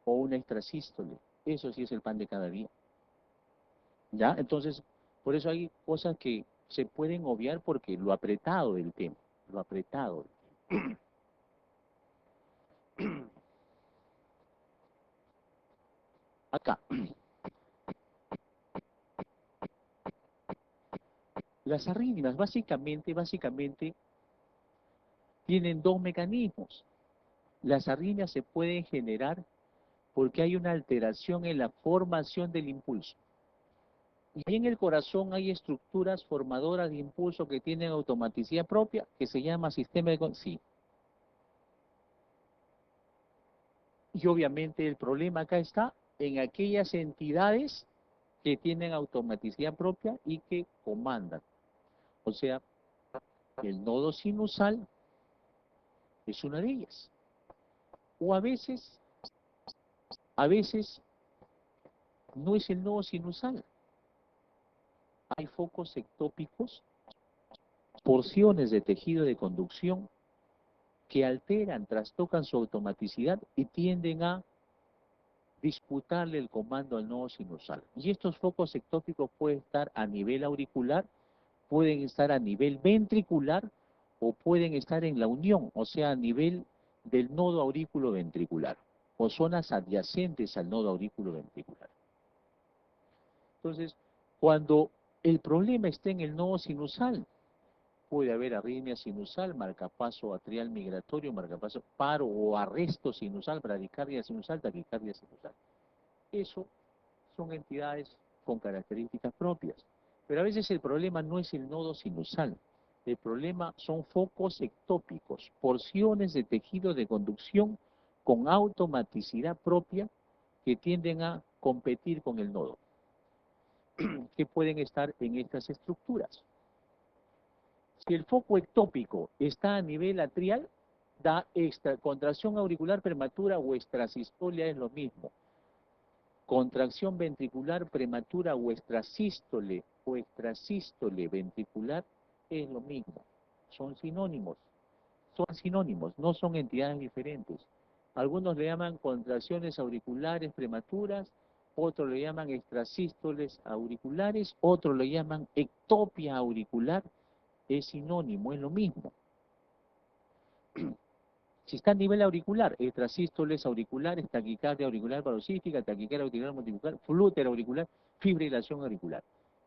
S1: o una extrasístole. Eso sí es el pan de cada día. ¿Ya? Entonces, por eso hay cosas que se pueden obviar porque lo apretado del tema, lo apretado. Acá, las arritmias básicamente tienen 2 mecanismos. Las arritmias se pueden generar porque hay una alteración en la formación del impulso. Y en el corazón hay estructuras formadoras de impulso que tienen automaticidad propia, que se llama sistema de... Sí. Y obviamente el problema acá está en aquellas entidades que tienen automaticidad propia y que comandan. O sea, el nodo sinusal es una de ellas. O a veces no es el nodo sinusal. Hay focos ectópicos, porciones de tejido de conducción que alteran, trastocan su automaticidad y tienden a disputarle el comando al nodo sinusal. Y estos focos ectópicos pueden estar a nivel auricular, pueden estar a nivel ventricular o pueden estar en la unión, o sea, a nivel del nodo aurículo ventricular o zonas adyacentes al nodo aurículo ventricular. Entonces, cuando el problema está en el nodo sinusal, puede haber arritmia sinusal, marcapaso atrial migratorio, marcapaso paro o arresto sinusal, bradicardia sinusal, taquicardia sinusal. Eso son entidades con características propias. Pero a veces el problema no es el nodo sinusal. El problema son focos ectópicos, porciones de tejido de conducción con automaticidad propia que tienden a competir con el nodo, que pueden estar en estas estructuras. Si el foco ectópico está a nivel atrial, da contracción auricular prematura o extrasistolia, es lo mismo. Contracción ventricular prematura o extrasístole ventricular es lo mismo. Son sinónimos, no son entidades diferentes. Algunos le llaman contracciones auriculares prematuras, otros le llaman extrasístoles auriculares, otros le llaman ectopia auricular, es sinónimo, es lo mismo. Si está a nivel auricular, extrasístoles auriculares, taquicardia auricular paroxística, taquicardia auricular multifocal, flúter auricular, fibrilación auricular.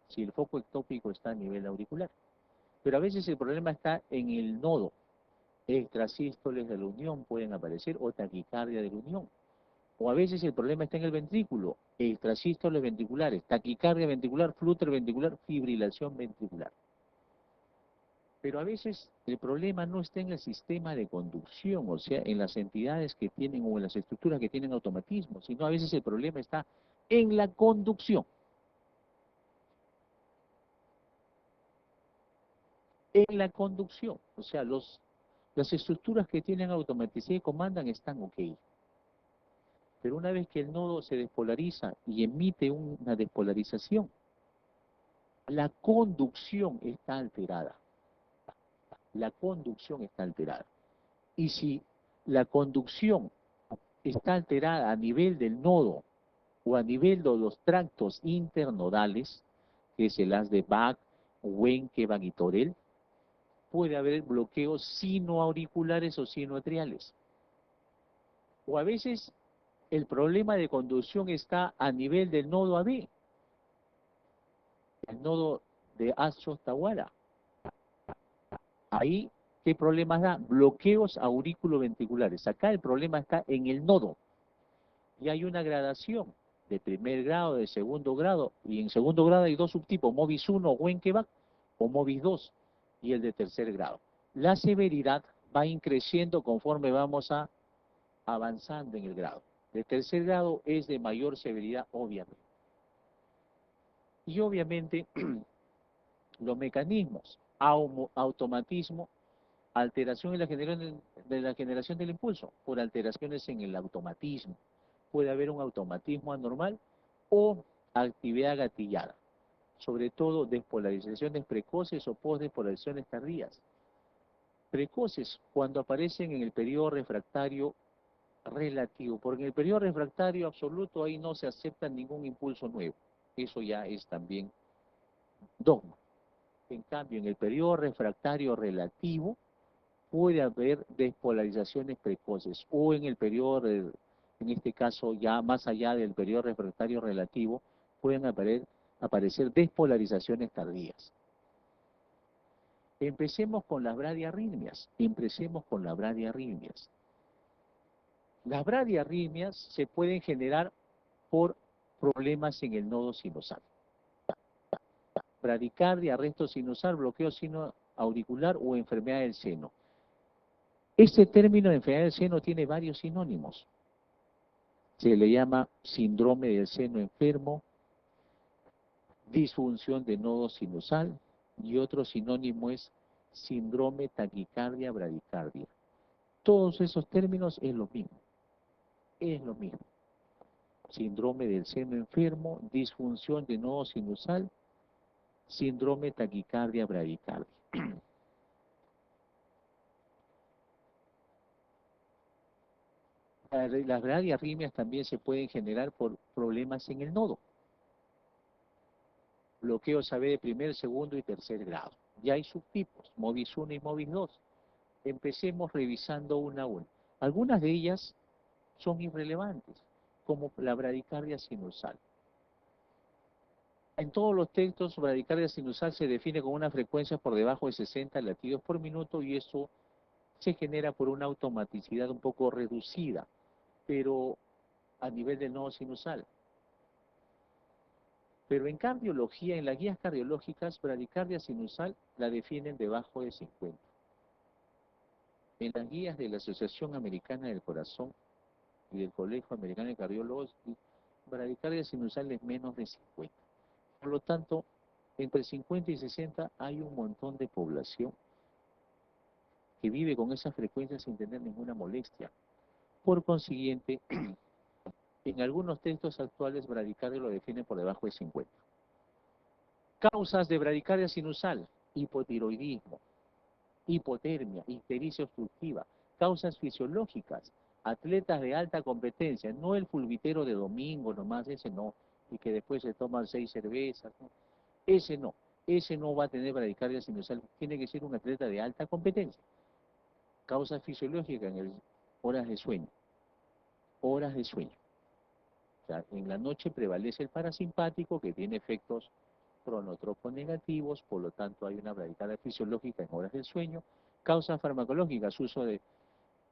S1: Si el foco ectópico está a nivel auricular. Pero a veces el problema está en el nodo. Extrasístoles de la unión pueden aparecer o taquicardia de la unión. O a veces el problema está en el ventrículo, extrasístoles ventriculares, taquicardia ventricular, flúter ventricular, fibrilación ventricular. Pero a veces el problema no está en el sistema de conducción, o sea, en las entidades que tienen o en las estructuras que tienen automatismo, sino a veces el problema está en la conducción. En la conducción, o sea, las estructuras que tienen automaticidad y comandan están ok. Pero una vez que el nodo se despolariza y emite una despolarización, la conducción está alterada. La conducción está alterada. Y si la conducción está alterada a nivel del nodo o a nivel de los tractos internodales, que es el haz de Bach, Wenckebach y Torel, puede haber bloqueos sinoauriculares o sinoatriales. O a veces el problema de conducción está a nivel del nodo AB, el nodo de Astros-Tawara. Ahí, ¿qué problemas da? Bloqueos auriculoventriculares. Acá el problema está en el nodo. Y hay una gradación de primer grado, de segundo grado, y en segundo grado hay dos subtipos, MOVIS 1 Wenckebach o MOVIS 2, y el de tercer grado. La severidad va increciendo conforme vamos avanzando en el grado. El tercer grado es de mayor severidad, obviamente. Y obviamente los mecanismos, automatismo, alteración en la generación del impulso, por alteraciones en el automatismo. Puede haber un automatismo anormal o actividad gatillada, sobre todo despolarizaciones precoces o postdespolarizaciones tardías. Precoces cuando aparecen en el periodo refractario relativo, porque en el periodo refractario absoluto ahí no se acepta ningún impulso nuevo. Eso ya es también dogma. En cambio, en el periodo refractario relativo puede haber despolarizaciones precoces, o en el periodo, en este caso ya más allá del periodo refractario relativo, pueden aparecer despolarizaciones tardías. Empecemos con las bradiarritmias. Las bradiarritmias se pueden generar por problemas en el nodo sinusal. Bradicardia, arresto sinusal, bloqueo sinoauricular o enfermedad del seno. Este término de enfermedad del seno tiene varios sinónimos. Se le llama síndrome del seno enfermo, disfunción de nodo sinusal, y otro sinónimo es síndrome taquicardia bradicardia. Todos esos términos es lo mismo. Síndrome del seno enfermo, disfunción de nodo sinusal, síndrome taquicardia bradicardia. Las bradiarritmias también se pueden generar por problemas en el nodo. Bloqueos AB de primer, segundo y tercer grado. Ya hay subtipos, MOVIS 1 y MOVIS 2. Empecemos revisando una a una. Algunas de ellas son irrelevantes, como la bradicardia sinusal. En todos los textos, bradicardia sinusal se define con una frecuencia por debajo de 60 latidos por minuto y eso se genera por una automaticidad un poco reducida, pero a nivel del nodo sinusal. Pero en cardiología, en las guías cardiológicas, bradicardia sinusal la definen debajo de 50. En las guías de la Asociación Americana del Corazón y del Colegio Americano de Cardiólogos, bradicardia sinusal es menos de 50. Por lo tanto, entre 50 y 60 hay un montón de población que vive con esa frecuencia sin tener ninguna molestia. Por consiguiente, en algunos textos actuales, bradicardia lo definen por debajo de 50. Causas de bradicardia sinusal: hipotiroidismo, hipotermia, ictericia obstructiva. Causas fisiológicas: atletas de alta competencia, no el fulbitero de domingo nomás, ese no, y que después se toman 6 cervezas, ¿no? Ese no va a tener bradicardia sinusal, tiene que ser un atleta de alta competencia. Causas fisiológicas horas de sueño. Horas de sueño. O sea, en la noche prevalece el parasimpático que tiene efectos cronotropos negativos, por lo tanto hay una bradicardia fisiológica en horas del sueño. Causas farmacológicas: uso de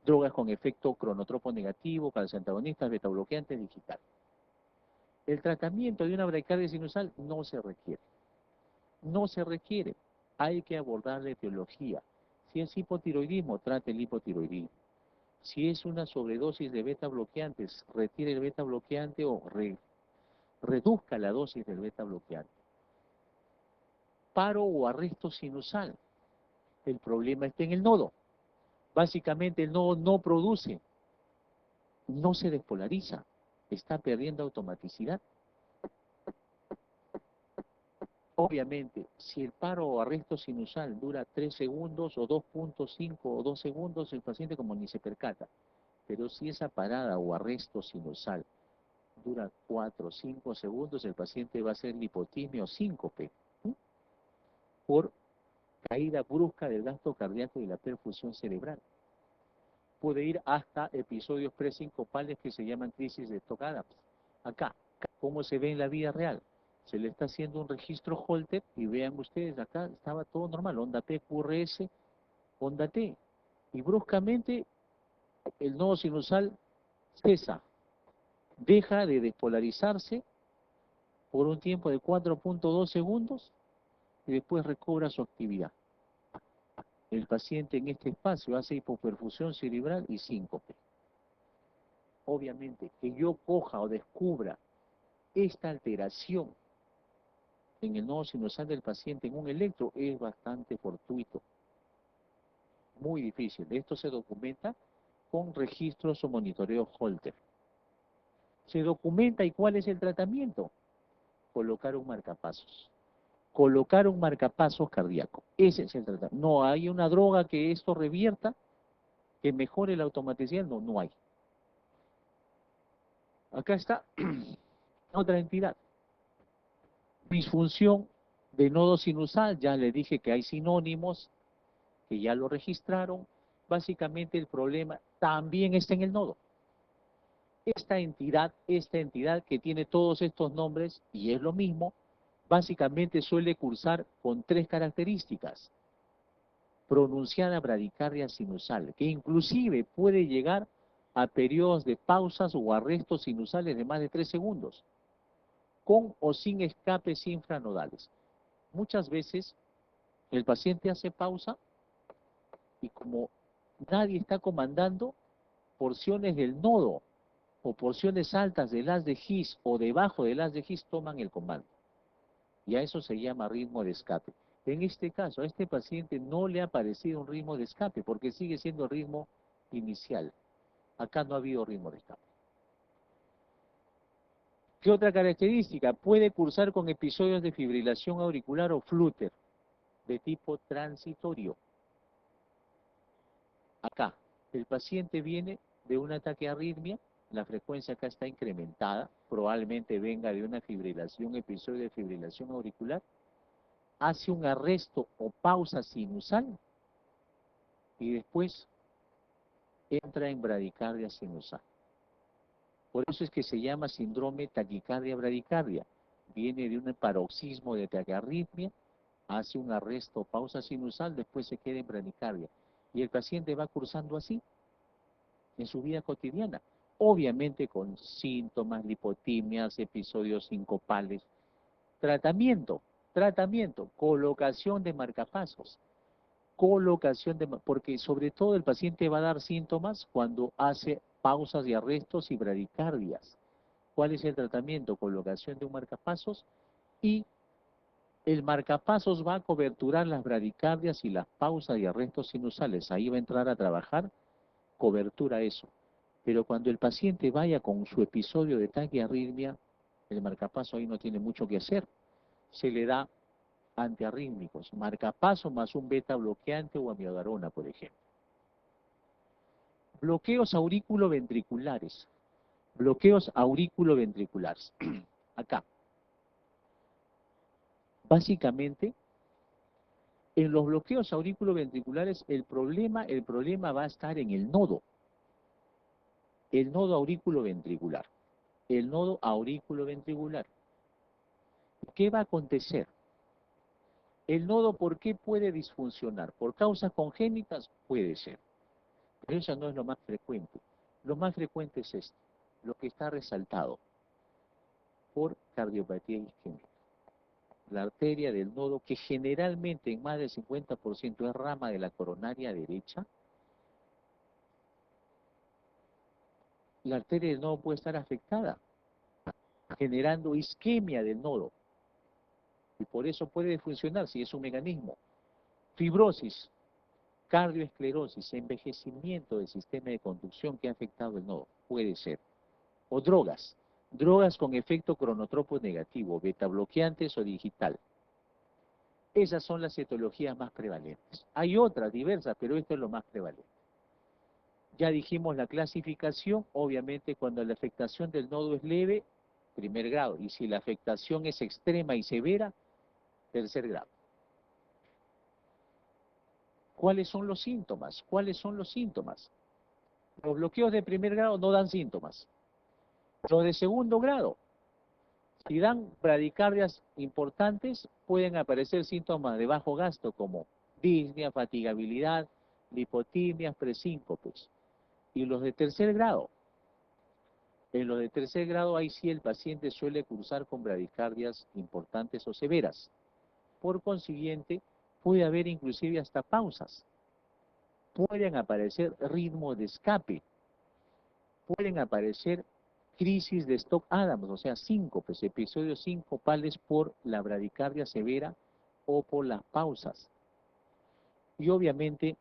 S1: drogas con efecto cronotropo negativo, calciantagonistas, betabloqueantes, digital. El tratamiento de una bradicardia sinusal no se requiere. No se requiere. Hay que abordar la etiología. Si es hipotiroidismo, trate el hipotiroidismo. Si es una sobredosis de beta bloqueantes, retire el beta bloqueante o reduzca la dosis del beta bloqueante. Paro o arresto sinusal. El problema está en el nodo. Básicamente el nodo no produce, no se despolariza, está perdiendo automaticidad. Obviamente, si el paro o arresto sinusal dura 3 segundos o 2.5 o 2 segundos, el paciente como ni se percata. Pero si esa parada o arresto sinusal dura 4 o 5 segundos, el paciente va a hacer lipotimia o síncope, ¿sí?, por caída brusca del gasto cardíaco y la perfusión cerebral. Puede ir hasta episodios presincopales que se llaman crisis de Stock-Adams. Acá, ¿cómo se ve en la vida real? Se le está haciendo un registro Holter y vean ustedes, acá estaba todo normal, onda P, QRS, onda T. Y bruscamente el nodo sinusal cesa, deja de despolarizarse por un tiempo de 4.2 segundos y después recobra su actividad. El paciente en este espacio hace hipoperfusión cerebral y síncope. Obviamente, que yo coja o descubra esta alteración en el nodo sinusal del paciente en un electro es bastante fortuito, muy difícil. Esto se documenta con registros o monitoreo Holter. Se documenta, ¿y cuál es el tratamiento? Colocar un marcapasos. Colocar un marcapasos cardíaco. Ese es el tratamiento. No hay una droga que esto revierta, que mejore la automaticidad, no hay. Acá está otra entidad. Disfunción de nodo sinusal, ya le dije que hay sinónimos, que ya lo registraron. Básicamente el problema también está en el nodo. Esta entidad que tiene todos estos nombres, y es lo mismo, básicamente suele cursar con 3 características. Pronunciada bradicardia sinusal, que inclusive puede llegar a periodos de pausas o arrestos sinusales de más de 3 segundos, con o sin escapes infranodales. Muchas veces el paciente hace pausa y como nadie está comandando, porciones del nodo o porciones altas del haz de His o debajo del haz de His toman el comando. Y a eso se llama ritmo de escape. En este caso, a este paciente no le ha aparecido un ritmo de escape porque sigue siendo el ritmo inicial. Acá no ha habido ritmo de escape. ¿Qué otra característica? Puede cursar con episodios de fibrilación auricular o flutter de tipo transitorio. Acá, el paciente viene de un ataque de arritmia, la frecuencia acá está incrementada, probablemente venga de una fibrilación, episodio de fibrilación auricular, hace un arresto o pausa sinusal y después entra en bradicardia sinusal. Por eso es que se llama síndrome taquicardia bradicardia. viene de un paroxismo de taquiarritmia, hace un arresto, pausa sinusal, después se queda en bradicardia. Y el paciente va cursando así en su vida cotidiana, obviamente con síntomas, lipotimias, episodios sincopales. Tratamiento, colocación de marcapasos, porque sobre todo el paciente va a dar síntomas cuando hace pausas y arrestos y bradicardias. ¿Cuál es el tratamiento? Colocación de un marcapasos, y el marcapasos va a coberturar las bradicardias y las pausas y arrestos sinusales. Ahí va a entrar a trabajar, cobertura eso. Pero cuando el paciente vaya con su episodio de taquiarritmia, el marcapaso ahí no tiene mucho que hacer. Se le da antiarrítmicos, marcapaso más un beta bloqueante o amiodarona, por ejemplo. Bloqueos auriculoventriculares. Bloqueos auriculoventriculares. Acá. Básicamente, en los bloqueos auriculoventriculares el problema va a estar en el nodo auriculoventricular. El nodo auriculoventricular. ¿Qué va a acontecer? El nodo, ¿por qué puede disfuncionar? ¿Por causas congénitas? Puede ser. Pero eso no es lo más frecuente. Lo más frecuente es esto, lo que está resaltado, por cardiopatía isquémica. La arteria del nodo, que generalmente en más del 50% es rama de la coronaria derecha, la arteria del nodo puede estar afectada, generando isquemia del nodo. Y por eso puede funcionar si es un mecanismo. Fibrosis, cardioesclerosis, envejecimiento del sistema de conducción que ha afectado el nodo, puede ser. O drogas con efecto cronotropo negativo, beta bloqueantes o digital. Esas son las etiologías más prevalentes. Hay otras diversas, pero esto es lo más prevalente. Ya dijimos la clasificación, obviamente cuando la afectación del nodo es leve, primer grado, y si la afectación es extrema y severa, tercer grado. ¿Cuáles son los síntomas? Los bloqueos de primer grado no dan síntomas. Los de segundo grado, si dan bradicardias importantes, pueden aparecer síntomas de bajo gasto como disnea, fatigabilidad, lipotimias, presíncopes. Y los de tercer grado, en los de tercer grado ahí sí el paciente suele cursar con bradicardias importantes o severas. Por consiguiente, puede haber inclusive hasta pausas. Pueden aparecer ritmos de escape. Pueden aparecer crisis de Stock-Adams, o sea, síncopes, episodios sincopales por la bradicardia severa o por las pausas. Y obviamente,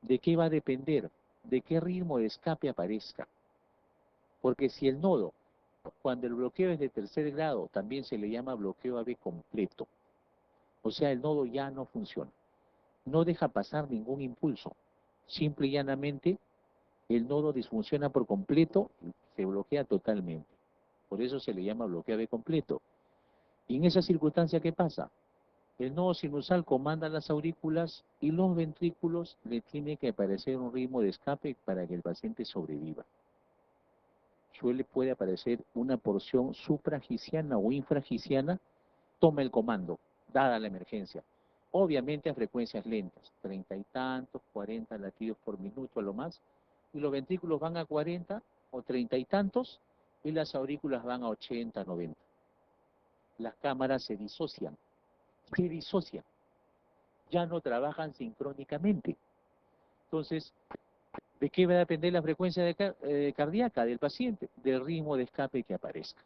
S1: ¿de qué va a depender? De qué ritmo de escape aparezca. Porque si el nodo, cuando el bloqueo es de tercer grado, también se le llama bloqueo AB completo. O sea, el nodo ya no funciona. No deja pasar ningún impulso. Simple y llanamente, el nodo disfunciona por completo, se bloquea totalmente. Por eso se le llama bloqueo AB completo. Y en esa circunstancia, ¿qué pasa? El nodo sinusal comanda las aurículas y los ventrículos le tiene que aparecer un ritmo de escape para que el paciente sobreviva. Puede aparecer una porción supragiciana o infragiciana, toma el comando, dada la emergencia. Obviamente a frecuencias lentas, 30 y tantos, 40 latidos por minuto a lo más, y los ventrículos van a 40 o 30 y tantos, y las aurículas van a 80, 90. Las cámaras se disocian, ya no trabajan sincrónicamente. Entonces, ¿de qué va a depender la frecuencia cardíaca del paciente? Del ritmo de escape que aparezca.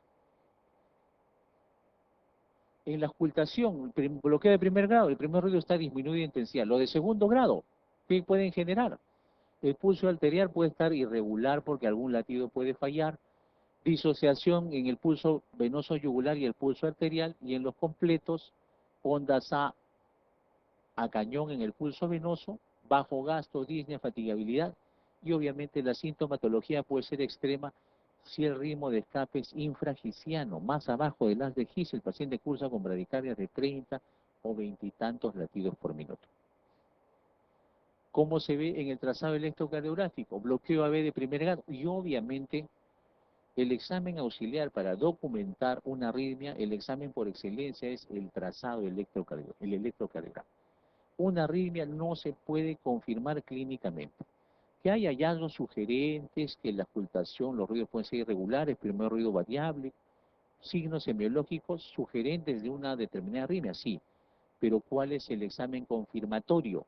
S1: En la auscultación, el bloqueo de primer grado, el primer ruido está disminuido de intensidad. Lo de segundo grado, ¿qué pueden generar? El pulso arterial puede estar irregular porque algún latido puede fallar, disociación en el pulso venoso yugular y el pulso arterial, y en los completos, ondas a cañón en el pulso venoso, bajo gasto, disnea, fatigabilidad, y obviamente la sintomatología puede ser extrema si el ritmo de escape es infragiciano, más abajo del haz de Gis, el paciente cursa con bradicardias de 30 o 20 y tantos latidos por minuto. ¿Cómo se ve en el trazado electrocardiográfico? Bloqueo AB de primer grado, y obviamente El examen auxiliar para documentar una arritmia, el examen por excelencia es el trazado el electrocardiograma. Una arritmia no se puede confirmar clínicamente. Que hay hallazgos sugerentes, que la ocultación, los ruidos pueden ser irregulares, primer ruido variable, signos semiológicos sugerentes de una determinada arritmia, sí. Pero ¿cuál es el examen confirmatorio?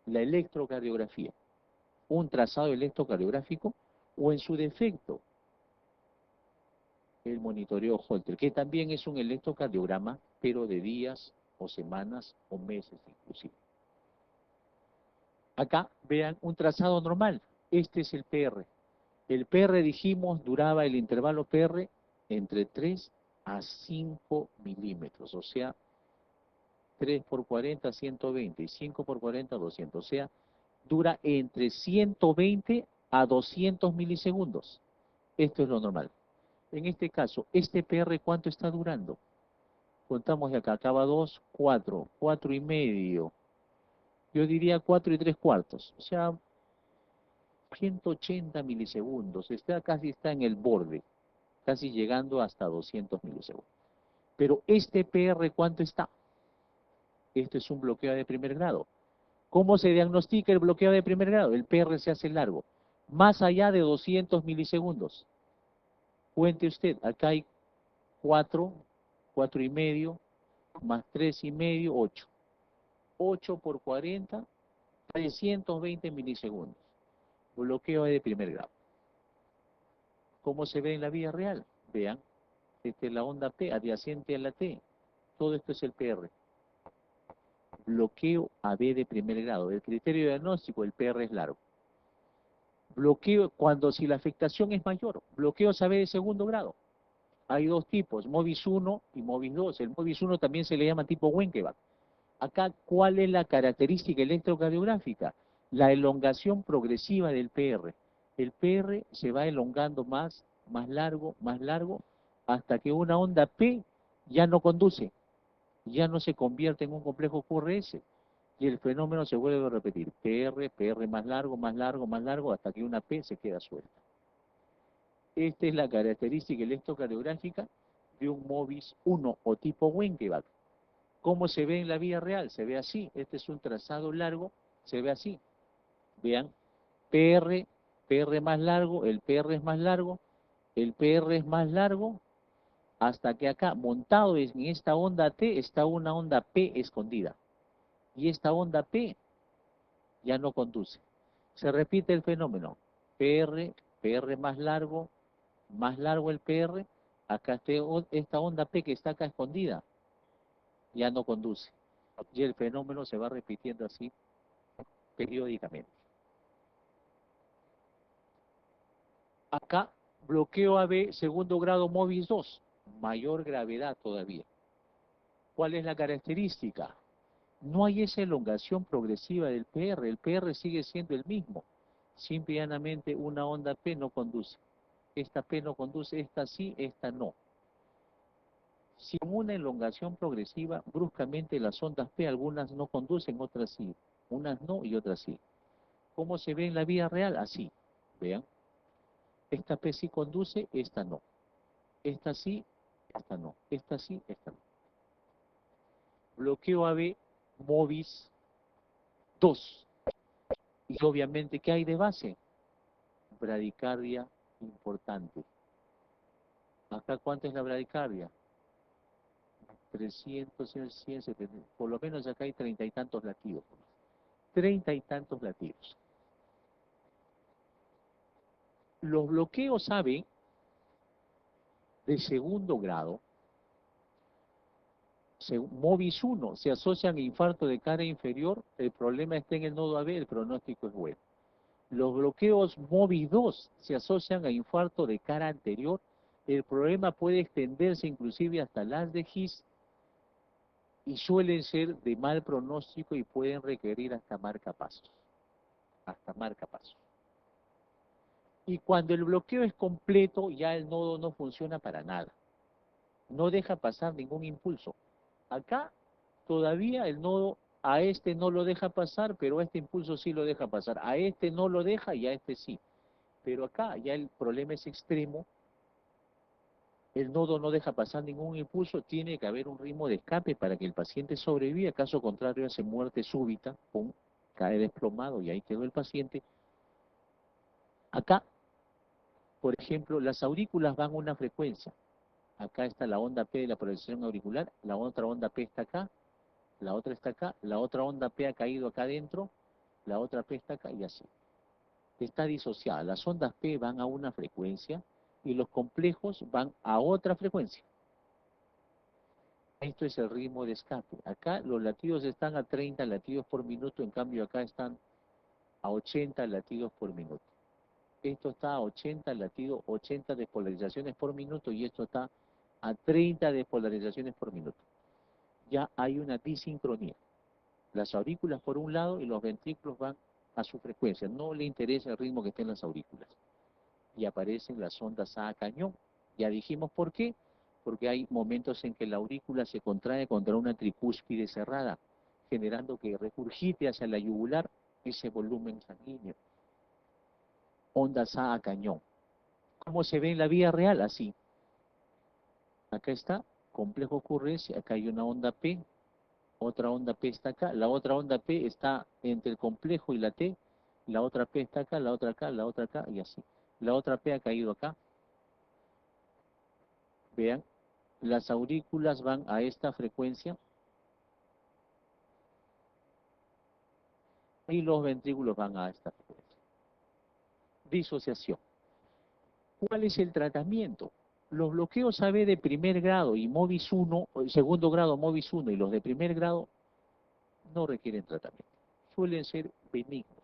S1: La electrocardiografía. Un trazado electrocardiográfico o en su defecto el monitoreo Holter, que también es un electrocardiograma, pero de días o semanas o meses inclusive. Acá vean un trazado normal. Este es el PR. El PR, dijimos, duraba el intervalo PR entre 3 a 5 milímetros, o sea, 3 por 40, 120, y 5 por 40, 200, o sea, dura entre 120 a 200 milisegundos. Esto es lo normal. En este caso, ¿este PR cuánto está durando? Contamos de acá, acaba 2, 4, 4 y medio. Yo diría 4 y 3 cuartos. O sea, 180 milisegundos. Casi está en el borde, casi llegando hasta 200 milisegundos. Pero este PR, ¿cuánto está? Esto es un bloqueo de primer grado. ¿Cómo se diagnostica el bloqueo de primer grado? El PR se hace largo, más allá de 200 milisegundos. Cuente usted, acá hay 4, 4 y medio, más 3 y medio, 8. 8 por 40, 320 milisegundos. Bloqueo de primer grado. ¿Cómo se ve en la vida real? Vean, esta es la onda P adyacente a la T. Todo esto es el PR. Bloqueo AB de primer grado. El criterio diagnóstico, el PR es largo. Bloqueo, si la afectación es mayor. Bloqueos AB de segundo grado. Hay dos tipos, MOVIS 1 y MOVIS 2. El MOVIS 1 también se le llama tipo Wenckebach. Acá, ¿cuál es la característica electrocardiográfica? La elongación progresiva del PR. El PR se va elongando más largo, hasta que una onda P ya no conduce, ya no se convierte en un complejo QRS. Y el fenómeno se vuelve a repetir. PR más largo, hasta que una P se queda suelta. Esta es la característica electrocardiográfica de un MOVIS 1 o tipo Wenckebach. ¿Cómo se ve en la vida real? Se ve así. Este es un trazado largo, se ve así. Vean, PR más largo, el PR es más largo, el PR es más largo, hasta que acá, montado en esta onda T, está una onda P escondida. Y esta onda P ya no conduce. Se repite el fenómeno. PR más largo el PR, acá esta onda P que está acá escondida, ya no conduce. Y el fenómeno se va repitiendo así periódicamente. Acá, bloqueo AB, segundo grado MOVIS 2, mayor gravedad todavía. ¿Cuál es la característica? No hay esa elongación progresiva del PR, el PR sigue siendo el mismo. Simple y llanamente una onda P no conduce. Esta P no conduce, esta sí, esta no. Sin una elongación progresiva, bruscamente las ondas P, algunas no conducen, otras sí. Unas no y otras sí. ¿Cómo se ve en la vida real? Así. Vean. Esta P sí conduce, esta no. Esta sí, esta no. Esta sí, esta no. Bloqueo AB, MOVIS 2. Y obviamente, ¿qué hay de base? Bradicardia importante. Acá, ¿cuánto es la bradicardia? 300, 100, 70. Por lo menos acá hay 30 y tantos latidos. 30 y tantos latidos. Los bloqueos AB de segundo grado, MOVIS 1, se asocian a infarto de cara inferior, el problema está en el nodo AB, el pronóstico es bueno. Los bloqueos MOVIS 2 se asocian a infarto de cara anterior, el problema puede extenderse inclusive hasta las de His y suelen ser de mal pronóstico y pueden requerir hasta marcapasos. Hasta marcapasos. Y cuando el bloqueo es completo, ya el nodo no funciona para nada. No deja pasar ningún impulso. Acá todavía el nodo a este no lo deja pasar, pero a este impulso sí lo deja pasar. A este no lo deja y a este sí. Pero acá ya el problema es extremo el nodo no deja pasar ningún impulso, tiene que haber un ritmo de escape para que el paciente sobreviva, caso contrario hace muerte súbita, pum, cae desplomado y ahí quedó el paciente. Acá, por ejemplo, las aurículas van a una frecuencia. Acá está la onda P de la polarización auricular, la otra onda P está acá, la otra está acá, la otra onda P ha caído acá adentro, la otra P está acá y así. Está disociada. Las ondas P van a una frecuencia y los complejos van a otra frecuencia. Esto es el ritmo de escape. Acá los latidos están a 30 latidos por minuto, en cambio acá están a 80 latidos por minuto. Esto está a 80 latidos, 80 despolarizaciones por minuto y esto está a 30 despolarizaciones por minuto. Ya hay una disincronía. Las aurículas por un lado y los ventrículos van a su frecuencia. No le interesa el ritmo que estén las aurículas. Y aparecen las ondas A cañón. Ya dijimos por qué. Porque hay momentos en que la aurícula se contrae contra una tricúspide cerrada, generando que regurgite hacia la yugular ese volumen sanguíneo. Ondas A cañón. ¿Cómo se ve en la vida real? Así. Acá está, complejo ocurrencia, acá hay una onda P, otra onda P está acá, la otra onda P está entre el complejo y la T, la otra P está acá, la otra acá, la otra acá y así. La otra P ha caído acá. Vean, las aurículas van a esta frecuencia y los ventrículos van a esta frecuencia. Disociación. ¿Cuál es el tratamiento? Los bloqueos AB de primer grado y MOVIS 1, segundo grado MOVIS 1 y los de primer grado no requieren tratamiento. Suelen ser benignos.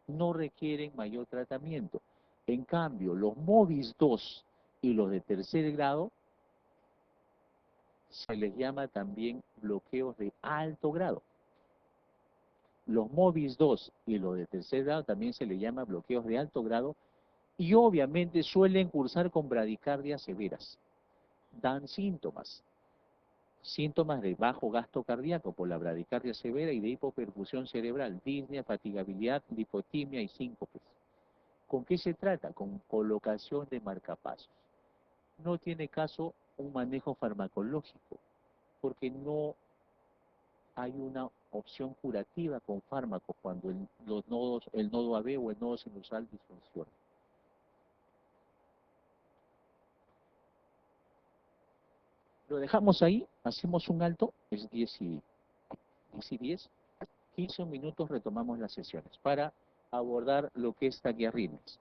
S1: No requieren mayor tratamiento. En cambio, los MOVIS 2 y los de tercer grado se les llama también bloqueos de alto grado. Los MOVIS 2 y los de tercer grado también se les llama bloqueos de alto grado y obviamente suelen cursar con bradicardias severas. Dan síntomas de bajo gasto cardíaco por la bradicardia severa y de hipoperfusión cerebral, disnea, fatigabilidad, lipotimia y síncopes. ¿Con qué se trata? Con colocación de marcapasos. No tiene caso un manejo farmacológico, porque no hay una opción curativa con fármacos cuando el nodo AB o el nodo sinusal disfunciona. Lo dejamos ahí, hacemos un alto, es 10 y 10, 15 minutos retomamos las sesiones para abordar lo que es taquiarritmias.